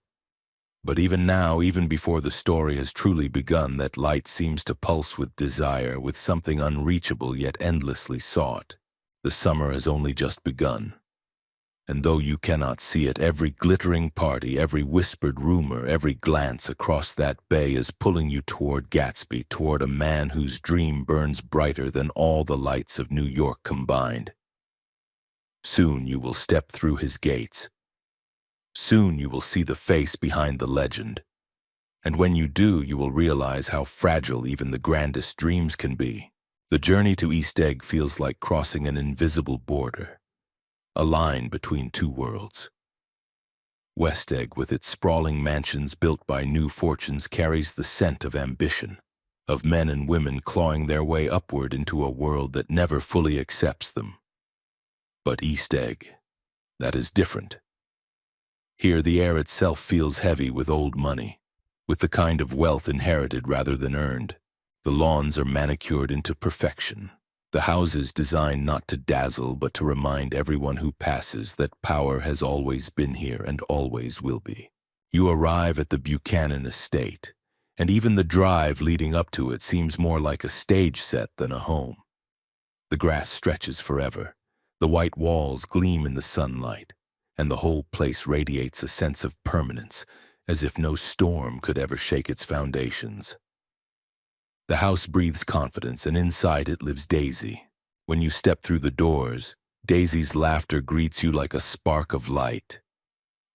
But even now, even before the story has truly begun, that light seems to pulse with desire, with something unreachable yet endlessly sought. The summer has only just begun. And though you cannot see it, every glittering party, every whispered rumor, every glance across that bay is pulling you toward Gatsby, toward a man whose dream burns brighter than all the lights of New York combined. Soon you will step through his gates. Soon you will see the face behind the legend. And when you do, you will realize how fragile even the grandest dreams can be. The journey to East Egg feels like crossing an invisible border, a line between two worlds. West Egg, with its sprawling mansions built by new fortunes, carries the scent of ambition, of men and women clawing their way upward into a world that never fully accepts them. But East Egg, that is different. Here the air itself feels heavy with old money, with the kind of wealth inherited rather than earned. The lawns are manicured into perfection. The houses designed not to dazzle but to remind everyone who passes that power has always been here and always will be. You arrive at the Buchanan estate, and even the drive leading up to it seems more like a stage set than a home. The grass stretches forever, the white walls gleam in the sunlight, and the whole place radiates a sense of permanence, as if no storm could ever shake its foundations. The house breathes confidence, and inside it lives Daisy. When you step through the doors, Daisy's laughter greets you like a spark of light.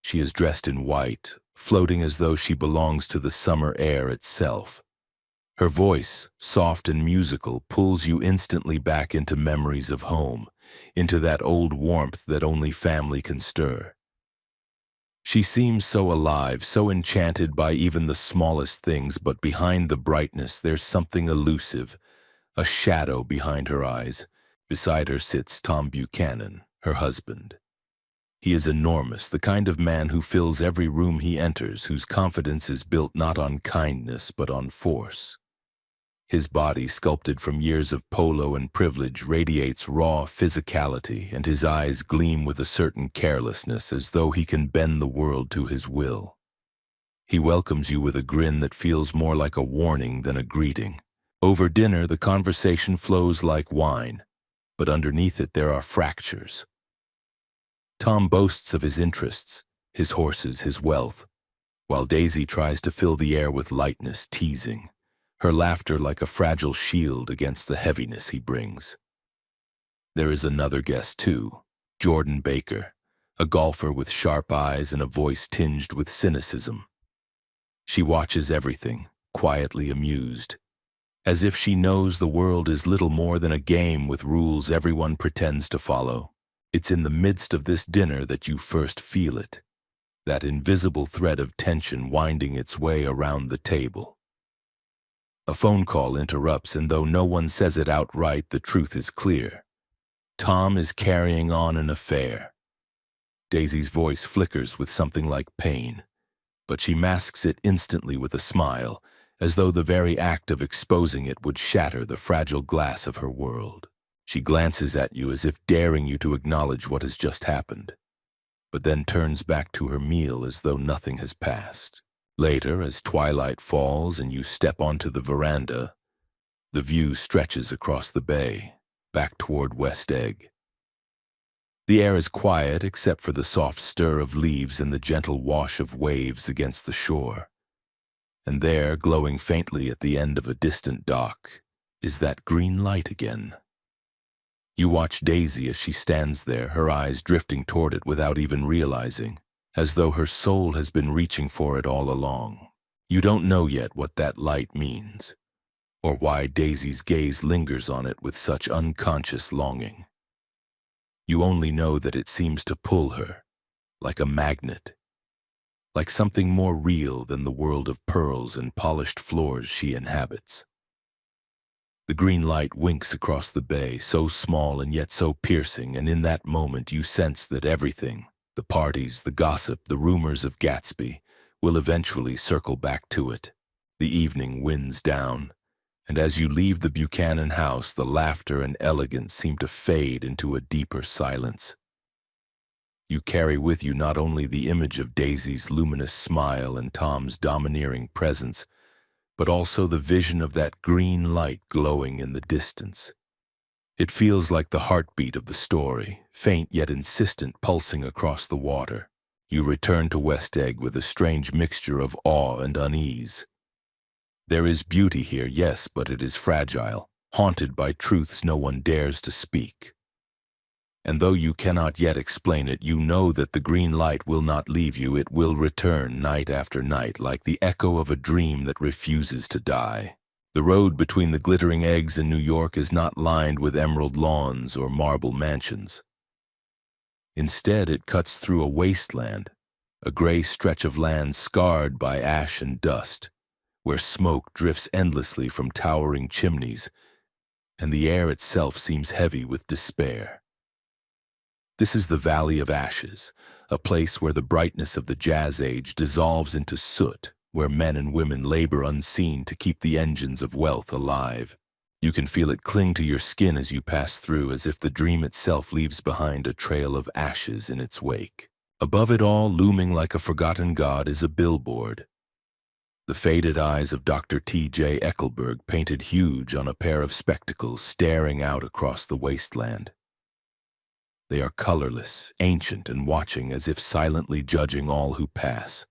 She is dressed in white, floating as though she belongs to the summer air itself. Her voice, soft and musical, pulls you instantly back into memories of home, into that old warmth that only family can stir. She seems so alive, so enchanted by even the smallest things, but behind the brightness there's something elusive, a shadow behind her eyes. Beside her sits Tom Buchanan, her husband. He is enormous, the kind of man who fills every room he enters, whose confidence is built not on kindness but on force. His body, sculpted from years of polo and privilege, radiates raw physicality, and his eyes gleam with a certain carelessness, as though he can bend the world to his will. He welcomes you with a grin that feels more like a warning than a greeting. Over dinner, the conversation flows like wine, but underneath it there are fractures. Tom boasts of his interests, his horses, his wealth, while Daisy tries to fill the air with lightness, teasing, her laughter like a fragile shield against the heaviness he brings. There is another guest too, Jordan Baker, a golfer with sharp eyes and a voice tinged with cynicism. She watches everything, quietly amused, as if she knows the world is little more than a game with rules everyone pretends to follow. It's in the midst of this dinner that you first feel it, that invisible thread of tension winding its way around the table. A phone call interrupts, and though no one says it outright, the truth is clear. Tom is carrying on an affair. Daisy's voice flickers with something like pain, but she masks it instantly with a smile, as though the very act of exposing it would shatter the fragile glass of her world. She glances at you as if daring you to acknowledge what has just happened, but then turns back to her meal as though nothing has passed. Later, as twilight falls and you step onto the veranda, the view stretches across the bay, back toward West Egg. The air is quiet except for the soft stir of leaves and the gentle wash of waves against the shore. And there, glowing faintly at the end of a distant dock, is that green light again. You watch Daisy as she stands there, her eyes drifting toward it without even realizing, as though her soul has been reaching for it all along. You don't know yet what that light means, or why Daisy's gaze lingers on it with such unconscious longing. You only know that it seems to pull her, like a magnet, like something more real than the world of pearls and polished floors she inhabits. The green light winks across the bay, so small and yet so piercing, and in that moment you sense that everything, the parties, the gossip, the rumors of Gatsby, will eventually circle back to it. The evening winds down, and as you leave the Buchanan house, the laughter and elegance seem to fade into a deeper silence. You carry with you not only the image of Daisy's luminous smile and Tom's domineering presence, but also the vision of that green light glowing in the distance. It feels like the heartbeat of the story, faint yet insistent, pulsing across the water. You return to West Egg with a strange mixture of awe and unease. There is beauty here, yes, but it is fragile, haunted by truths no one dares to speak. And though you cannot yet explain it, you know that the green light will not leave you. It will return night after night, like the echo of a dream that refuses to die. The road between the glittering eggs in New York is not lined with emerald lawns or marble mansions. Instead, it cuts through a wasteland, a gray stretch of land scarred by ash and dust, where smoke drifts endlessly from towering chimneys, and the air itself seems heavy with despair. This is the Valley of Ashes, a place where the brightness of the Jazz Age dissolves into soot, where men and women labor unseen to keep the engines of wealth alive. You can feel it cling to your skin as you pass through, as if the dream itself leaves behind a trail of ashes in its wake. Above it all, looming like a forgotten god, is a billboard. The faded eyes of Dr. T.J. Eckelberg painted huge on a pair of spectacles staring out across the wasteland. They are colorless, ancient, and watching as if silently judging all who pass.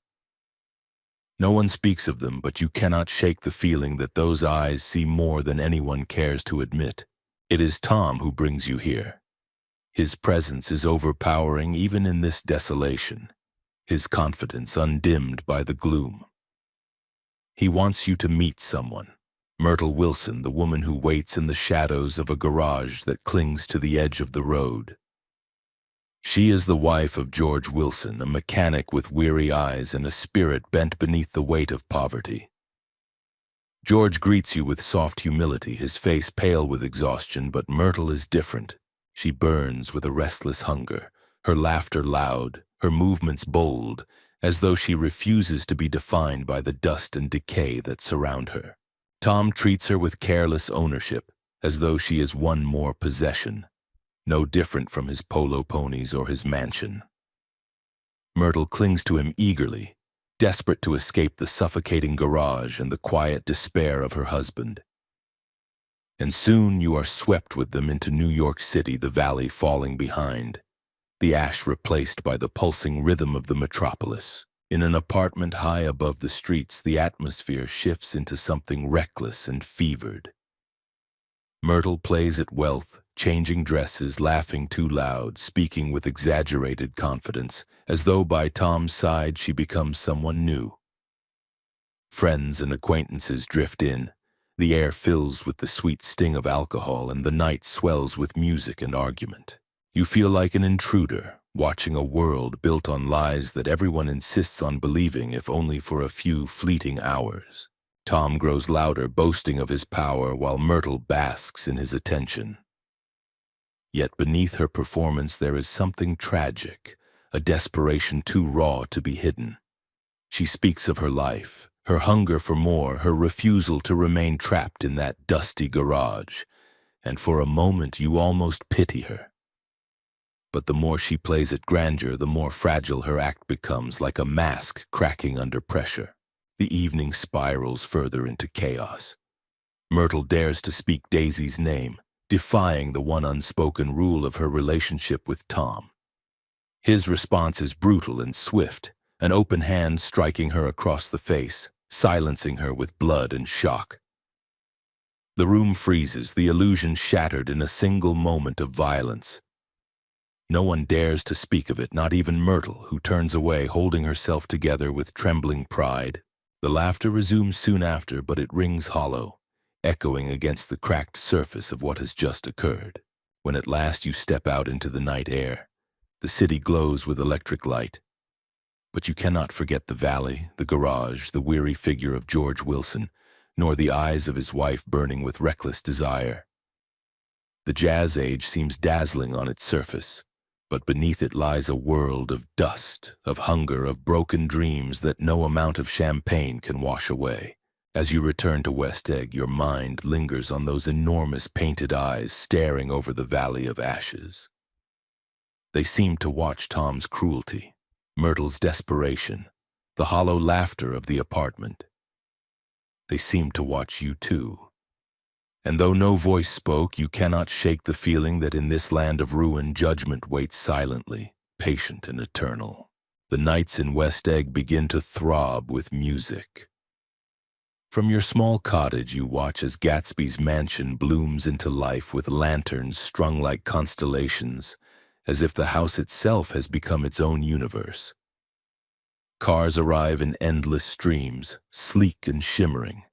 No one speaks of them, but you cannot shake the feeling that those eyes see more than anyone cares to admit. It is Tom who brings you here. His presence is overpowering even in this desolation, his confidence undimmed by the gloom. He wants you to meet someone, Myrtle Wilson, the woman who waits in the shadows of a garage that clings to the edge of the road. She is the wife of George Wilson, a mechanic with weary eyes and a spirit bent beneath the weight of poverty. George greets you with soft humility, his face pale with exhaustion, but Myrtle is different. She burns with a restless hunger, her laughter loud, her movements bold, as though she refuses to be defined by the dust and decay that surround her. Tom treats her with careless ownership, as though she is one more possession, no different from his polo ponies or his mansion. Myrtle clings to him eagerly, desperate to escape the suffocating garage and the quiet despair of her husband. And soon you are swept with them into New York City, the valley falling behind, the ash replaced by the pulsing rhythm of the metropolis. In an apartment high above the streets, the atmosphere shifts into something reckless and fevered. Myrtle plays at wealth, changing dresses, laughing too loud, speaking with exaggerated confidence, as though by Tom's side she becomes someone new. Friends and acquaintances drift in. The air fills with the sweet sting of alcohol, and the night swells with music and argument. You feel like an intruder, watching a world built on lies that everyone insists on believing, if only for a few fleeting hours. Tom grows louder, boasting of his power, while Myrtle basks in his attention. Yet beneath her performance there is something tragic, a desperation too raw to be hidden. She speaks of her life, her hunger for more, her refusal to remain trapped in that dusty garage, and for a moment you almost pity her. But the more she plays at grandeur, the more fragile her act becomes, like a mask cracking under pressure. The evening spirals further into chaos. Myrtle dares to speak Daisy's name, defying the one unspoken rule of her relationship with Tom. His response is brutal and swift, an open hand striking her across the face, silencing her with blood and shock. The room freezes, the illusion shattered in a single moment of violence. No one dares to speak of it, not even Myrtle, who turns away, holding herself together with trembling pride. The laughter resumes soon after, but it rings hollow, echoing against the cracked surface of what has just occurred. When at last you step out into the night air, the city glows with electric light. But you cannot forget the valley, the garage, the weary figure of George Wilson, nor the eyes of his wife burning with reckless desire. The Jazz Age seems dazzling on its surface, but beneath it lies a world of dust, of hunger, of broken dreams that no amount of champagne can wash away. As you return to West Egg, your mind lingers on those enormous painted eyes staring over the Valley of Ashes. They seem to watch Tom's cruelty, Myrtle's desperation, the hollow laughter of the apartment. They seem to watch you too. And though no voice spoke, you cannot shake the feeling that in this land of ruin, judgment waits silently, patient and eternal. The nights in West Egg begin to throb with music. From your small cottage, you watch as Gatsby's mansion blooms into life with lanterns strung like constellations, as if the house itself has become its own universe. Cars arrive in endless streams, sleek and shimmering,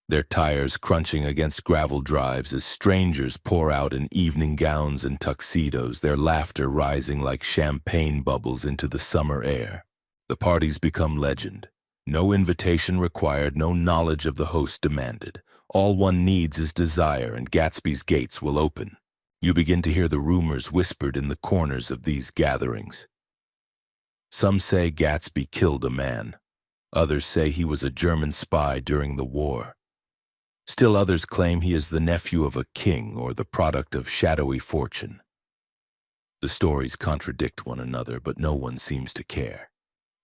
their tires crunching against gravel drives as strangers pour out in evening gowns and tuxedos, their laughter rising like champagne bubbles into the summer air. The parties become legend. No invitation required, no knowledge of the host demanded. All one needs is desire, and Gatsby's gates will open. You begin to hear the rumors whispered in the corners of these gatherings. Some say Gatsby killed a man. Others say he was a German spy during the war. Still others claim he is the nephew of a king or the product of shadowy fortune. The stories contradict one another, but no one seems to care.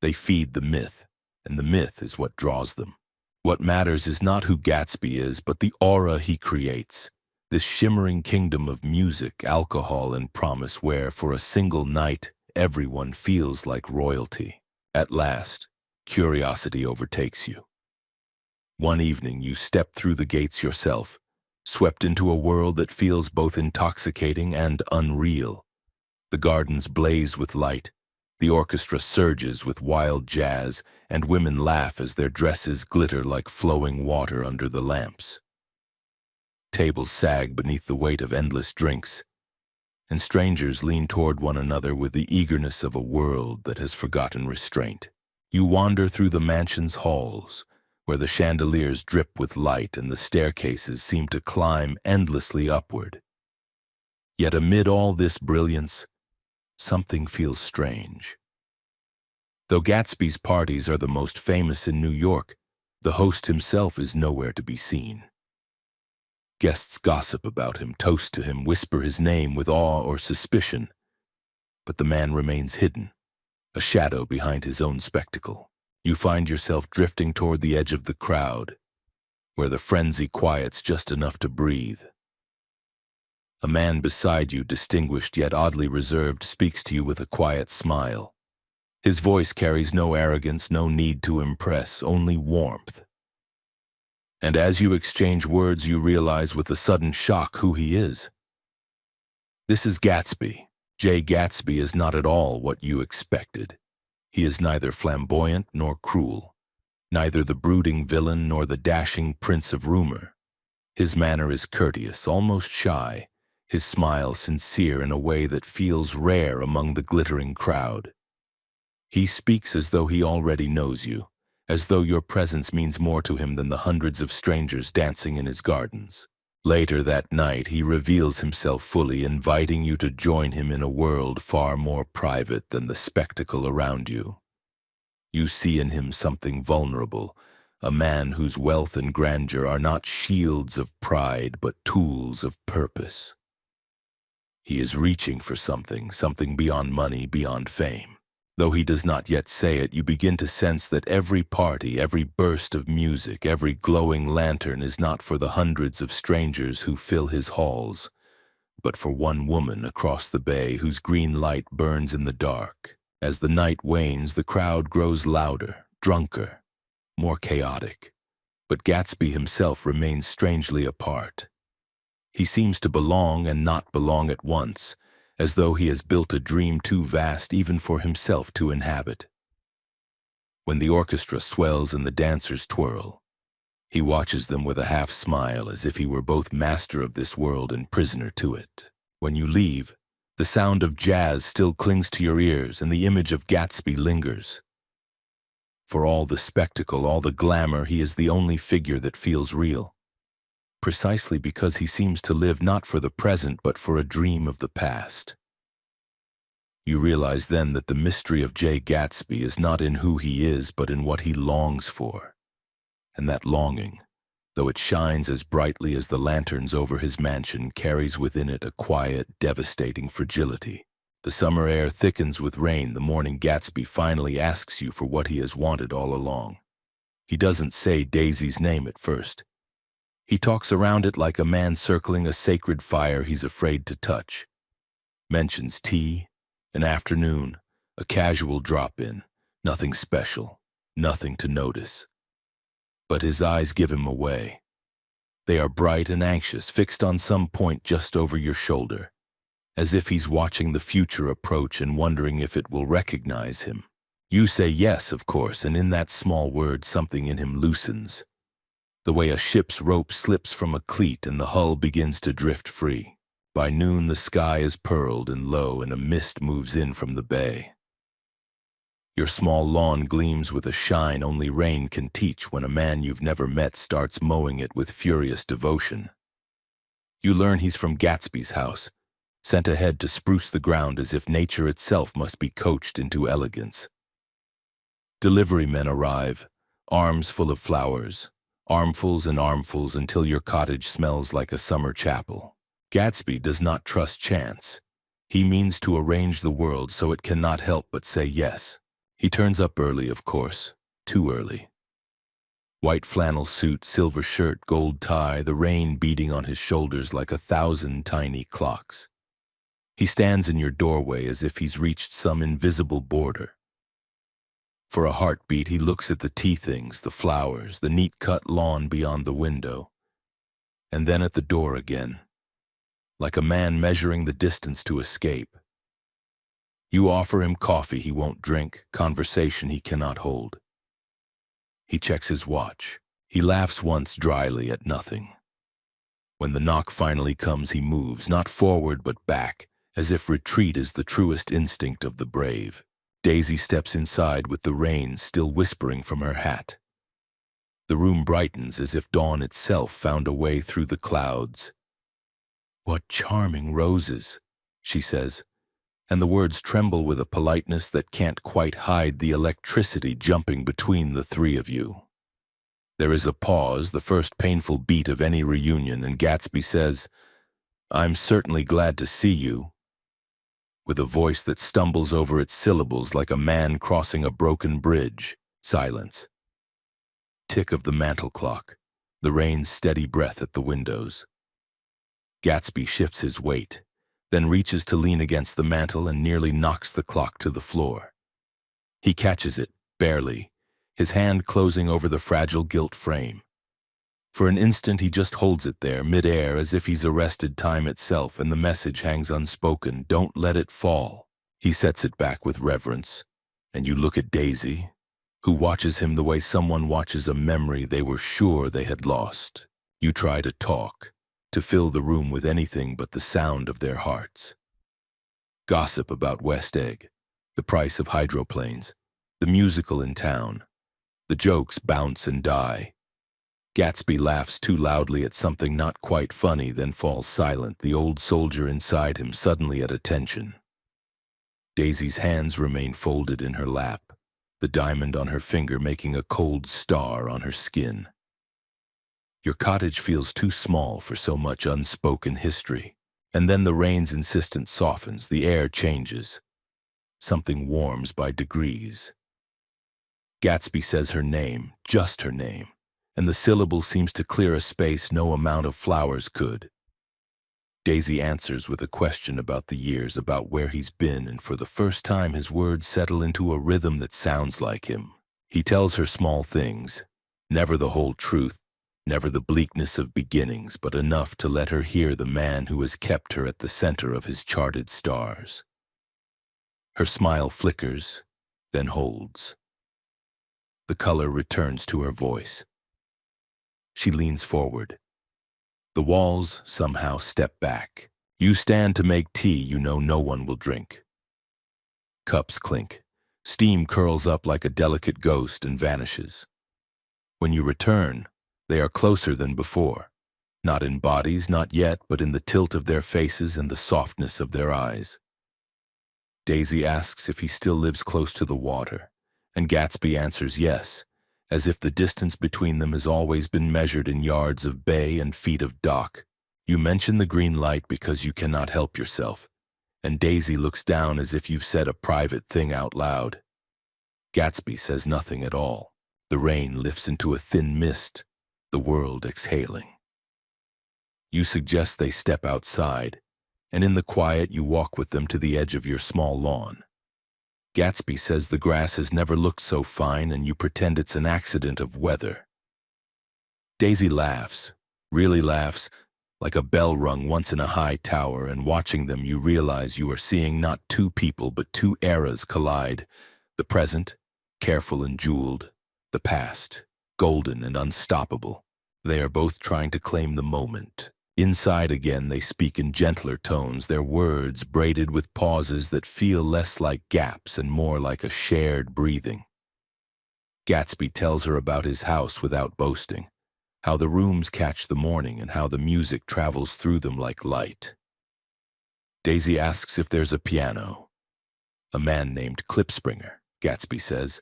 They feed the myth, and the myth is what draws them. What matters is not who Gatsby is, but the aura he creates. This shimmering kingdom of music, alcohol, and promise where, for a single night, everyone feels like royalty. At last, curiosity overtakes you. One evening, you step through the gates yourself, swept into a world that feels both intoxicating and unreal. The gardens blaze with light, the orchestra surges with wild jazz, and women laugh as their dresses glitter like flowing water under the lamps. Tables sag beneath the weight of endless drinks, and strangers lean toward one another with the eagerness of a world that has forgotten restraint. You wander through the mansion's halls, where the chandeliers drip with light and the staircases seem to climb endlessly upward. Yet amid all this brilliance, something feels strange. Though Gatsby's parties are the most famous in New York, the host himself is nowhere to be seen. Guests gossip about him, toast to him, whisper his name with awe or suspicion, but the man remains hidden, a shadow behind his own spectacle. You find yourself drifting toward the edge of the crowd, where the frenzy quiets just enough to breathe. A man beside you, distinguished yet oddly reserved, speaks to you with a quiet smile. His voice carries no arrogance, no need to impress, only warmth. And as you exchange words, you realize with a sudden shock who he is. This is Gatsby. Jay Gatsby is not at all what you expected. He is neither flamboyant nor cruel, neither the brooding villain nor the dashing prince of rumor. His manner is courteous, almost shy, his smile sincere in a way that feels rare among the glittering crowd. He speaks as though he already knows you, as though your presence means more to him than the hundreds of strangers dancing in his gardens. Later that night, he reveals himself fully, inviting you to join him in a world far more private than the spectacle around you. You see in him something vulnerable, a man whose wealth and grandeur are not shields of pride, but tools of purpose. He is reaching for something beyond money, beyond fame. Though he does not yet say it, you begin to sense that every party, every burst of music, every glowing lantern is not for the hundreds of strangers who fill his halls, but for one woman across the bay whose green light burns in the dark. As the night wanes, the crowd grows louder, drunker, more chaotic, but Gatsby himself remains strangely apart. He seems to belong and not belong at once, as though he has built a dream too vast even for himself to inhabit. When the orchestra swells and the dancers twirl, he watches them with a half smile as if he were both master of this world and prisoner to it. When you leave, the sound of jazz still clings to your ears and the image of Gatsby lingers. For all the spectacle, all the glamour, he is the only figure that feels real. Precisely because he seems to live not for the present but for a dream of the past. You realize then that the mystery of Jay Gatsby is not in who he is but in what he longs for. And that longing, though it shines as brightly as the lanterns over his mansion, carries within it a quiet, devastating fragility. The summer air thickens with rain the morning Gatsby finally asks you for what he has wanted all along. He doesn't say Daisy's name at first. He talks around it like a man circling a sacred fire he's afraid to touch. Mentions tea, an afternoon, a casual drop-in, nothing special, nothing to notice. But his eyes give him away. They are bright and anxious, fixed on some point just over your shoulder, as if he's watching the future approach and wondering if it will recognize him. You say yes, of course, and in that small word something in him loosens. The way a ship's rope slips from a cleat and the hull begins to drift free. By noon the sky is pearled and low and a mist moves in from the bay. Your small lawn gleams with a shine only rain can teach when a man you've never met starts mowing it with furious devotion. You learn he's from Gatsby's house, sent ahead to spruce the ground as if nature itself must be coached into elegance. Delivery men arrive, arms full of flowers, armfuls and armfuls until your cottage smells like a summer chapel. Gatsby does not trust chance. He means to arrange the world so it cannot help but say yes. He turns up early, of course, too early. White flannel suit, silver shirt, gold tie, the rain beating on his shoulders like 1,000 tiny clocks. He stands in your doorway as if he's reached some invisible border. For a heartbeat, he looks at the tea things, the flowers, the neat-cut lawn beyond the window, and then at the door again, like a man measuring the distance to escape. You offer him coffee he won't drink, conversation he cannot hold. He checks his watch. He laughs once dryly at nothing. When the knock finally comes, he moves, not forward but back, as if retreat is the truest instinct of the brave. Daisy steps inside with the rain still whispering from her hat. The room brightens as if dawn itself found a way through the clouds. "What charming roses," she says, and the words tremble with a politeness that can't quite hide the electricity jumping between the three of you. There is a pause, the first painful beat of any reunion, and Gatsby says, "I'm certainly glad to see you," with a voice that stumbles over its syllables like a man crossing a broken bridge. Silence. Tick of the mantel clock, the rain's steady breath at the windows. Gatsby shifts his weight, then reaches to lean against the mantel and nearly knocks the clock to the floor. He catches it, barely, his hand closing over the fragile gilt frame. For an instant he just holds it there, mid-air, as if he's arrested time itself, and the message hangs unspoken, "Don't let it fall." He sets it back with reverence, and you look at Daisy, who watches him the way someone watches a memory they were sure they had lost. You try to talk, to fill the room with anything but the sound of their hearts. Gossip about West Egg, the price of hydroplanes, the musical in town. The jokes bounce and die. Gatsby laughs too loudly at something not quite funny, then falls silent, the old soldier inside him suddenly at attention. Daisy's hands remain folded in her lap, the diamond on her finger making a cold star on her skin. Your cottage feels too small for so much unspoken history, and then the rain's insistence softens, the air changes. Something warms by degrees. Gatsby says her name, just her name, and the syllable seems to clear a space no amount of flowers could. Daisy answers with a question about the years, about where he's been, and for the first time his words settle into a rhythm that sounds like him. He tells her small things, never the whole truth, never the bleakness of beginnings, but enough to let her hear the man who has kept her at the center of his charted stars. Her smile flickers, then holds. The color returns to her voice. She leans forward. The walls somehow step back. You stand to make tea you know no one will drink. Cups clink. Steam curls up like a delicate ghost and vanishes. When you return, they are closer than before. Not in bodies, not yet, but in the tilt of their faces and the softness of their eyes. Daisy asks if he still lives close to the water, and Gatsby answers yes, as if the distance between them has always been measured in yards of bay and feet of dock. You mention the green light because you cannot help yourself, and Daisy looks down as if you've said a private thing out loud. Gatsby says nothing at all. The rain lifts into a thin mist, the world exhaling. You suggest they step outside, and in the quiet you walk with them to the edge of your small lawn. Gatsby says the grass has never looked so fine, and you pretend it's an accident of weather. Daisy laughs, really laughs, like a bell rung once in a high tower, and watching them you realize you are seeing not two people but two eras collide. The present, careful and jeweled, the past, golden and unstoppable. They are both trying to claim the moment. Inside again they speak in gentler tones, their words braided with pauses that feel less like gaps and more like a shared breathing. Gatsby tells her about his house without boasting, how the rooms catch the morning and how the music travels through them like light. Daisy asks if there's a piano. A man named Klipspringer, Gatsby says,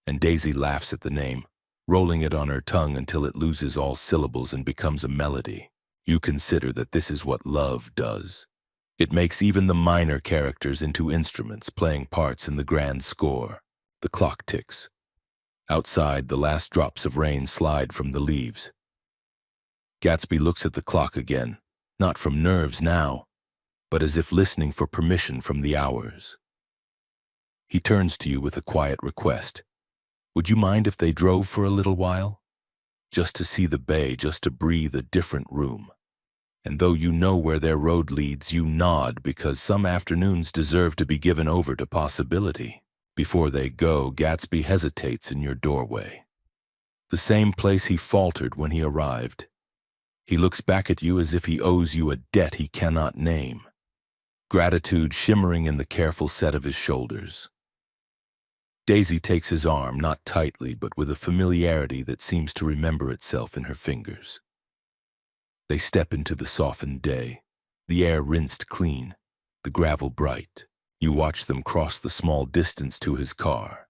and Daisy laughs at the name, rolling it on her tongue until it loses all syllables and becomes a melody. You consider that this is what love does. It makes even the minor characters into instruments, playing parts in the grand score. The clock ticks. Outside, the last drops of rain slide from the leaves. Gatsby looks at the clock again, not from nerves now, but as if listening for permission from the hours. He turns to you with a quiet request. Would you mind if they drove for a little while? Just to see the bay, just to breathe a different room. And though you know where their road leads, you nod because some afternoons deserve to be given over to possibility. Before they go, Gatsby hesitates in your doorway. The same place he faltered when he arrived. He looks back at you as if he owes you a debt he cannot name. Gratitude shimmering in the careful set of his shoulders. Daisy takes his arm, not tightly, but with a familiarity that seems to remember itself in her fingers. They step into the softened day, the air rinsed clean, the gravel bright. You watch them cross the small distance to his car.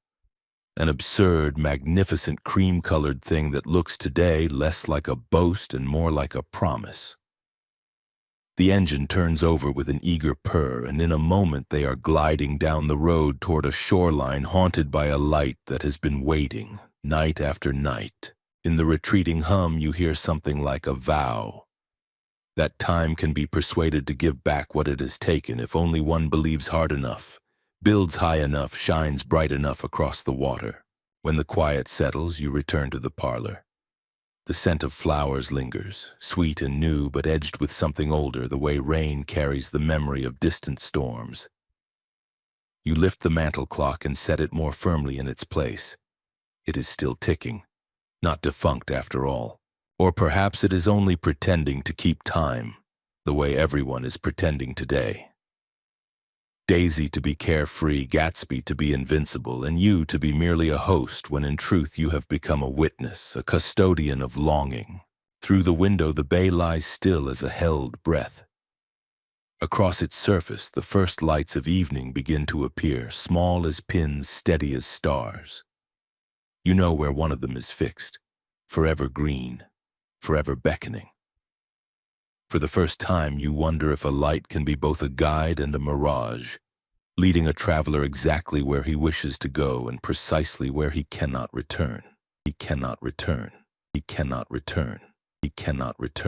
An absurd, magnificent cream-colored thing that looks today less like a boast and more like a promise. The engine turns over with an eager purr, and in a moment they are gliding down the road toward a shoreline haunted by a light that has been waiting, night after night. In the retreating hum you hear something like a vow. That time can be persuaded to give back what it has taken if only one believes hard enough, builds high enough, shines bright enough across the water. When the quiet settles, you return to the parlor. The scent of flowers lingers, sweet and new but edged with something older, the way rain carries the memory of distant storms. You lift the mantel clock and set it more firmly in its place. It is still ticking, not defunct after all. Or perhaps it is only pretending to keep time, the way everyone is pretending today. Daisy to be carefree, Gatsby to be invincible, and you to be merely a host when in truth you have become a witness, a custodian of longing. Through the window the bay lies still as a held breath. Across its surface the first lights of evening begin to appear, small as pins, steady as stars. You know where one of them is fixed, forever green, forever beckoning. For the first time, you wonder if a light can be both a guide and a mirage, leading a traveler exactly where he wishes to go and precisely where he cannot return. He cannot return. He cannot return. He cannot return.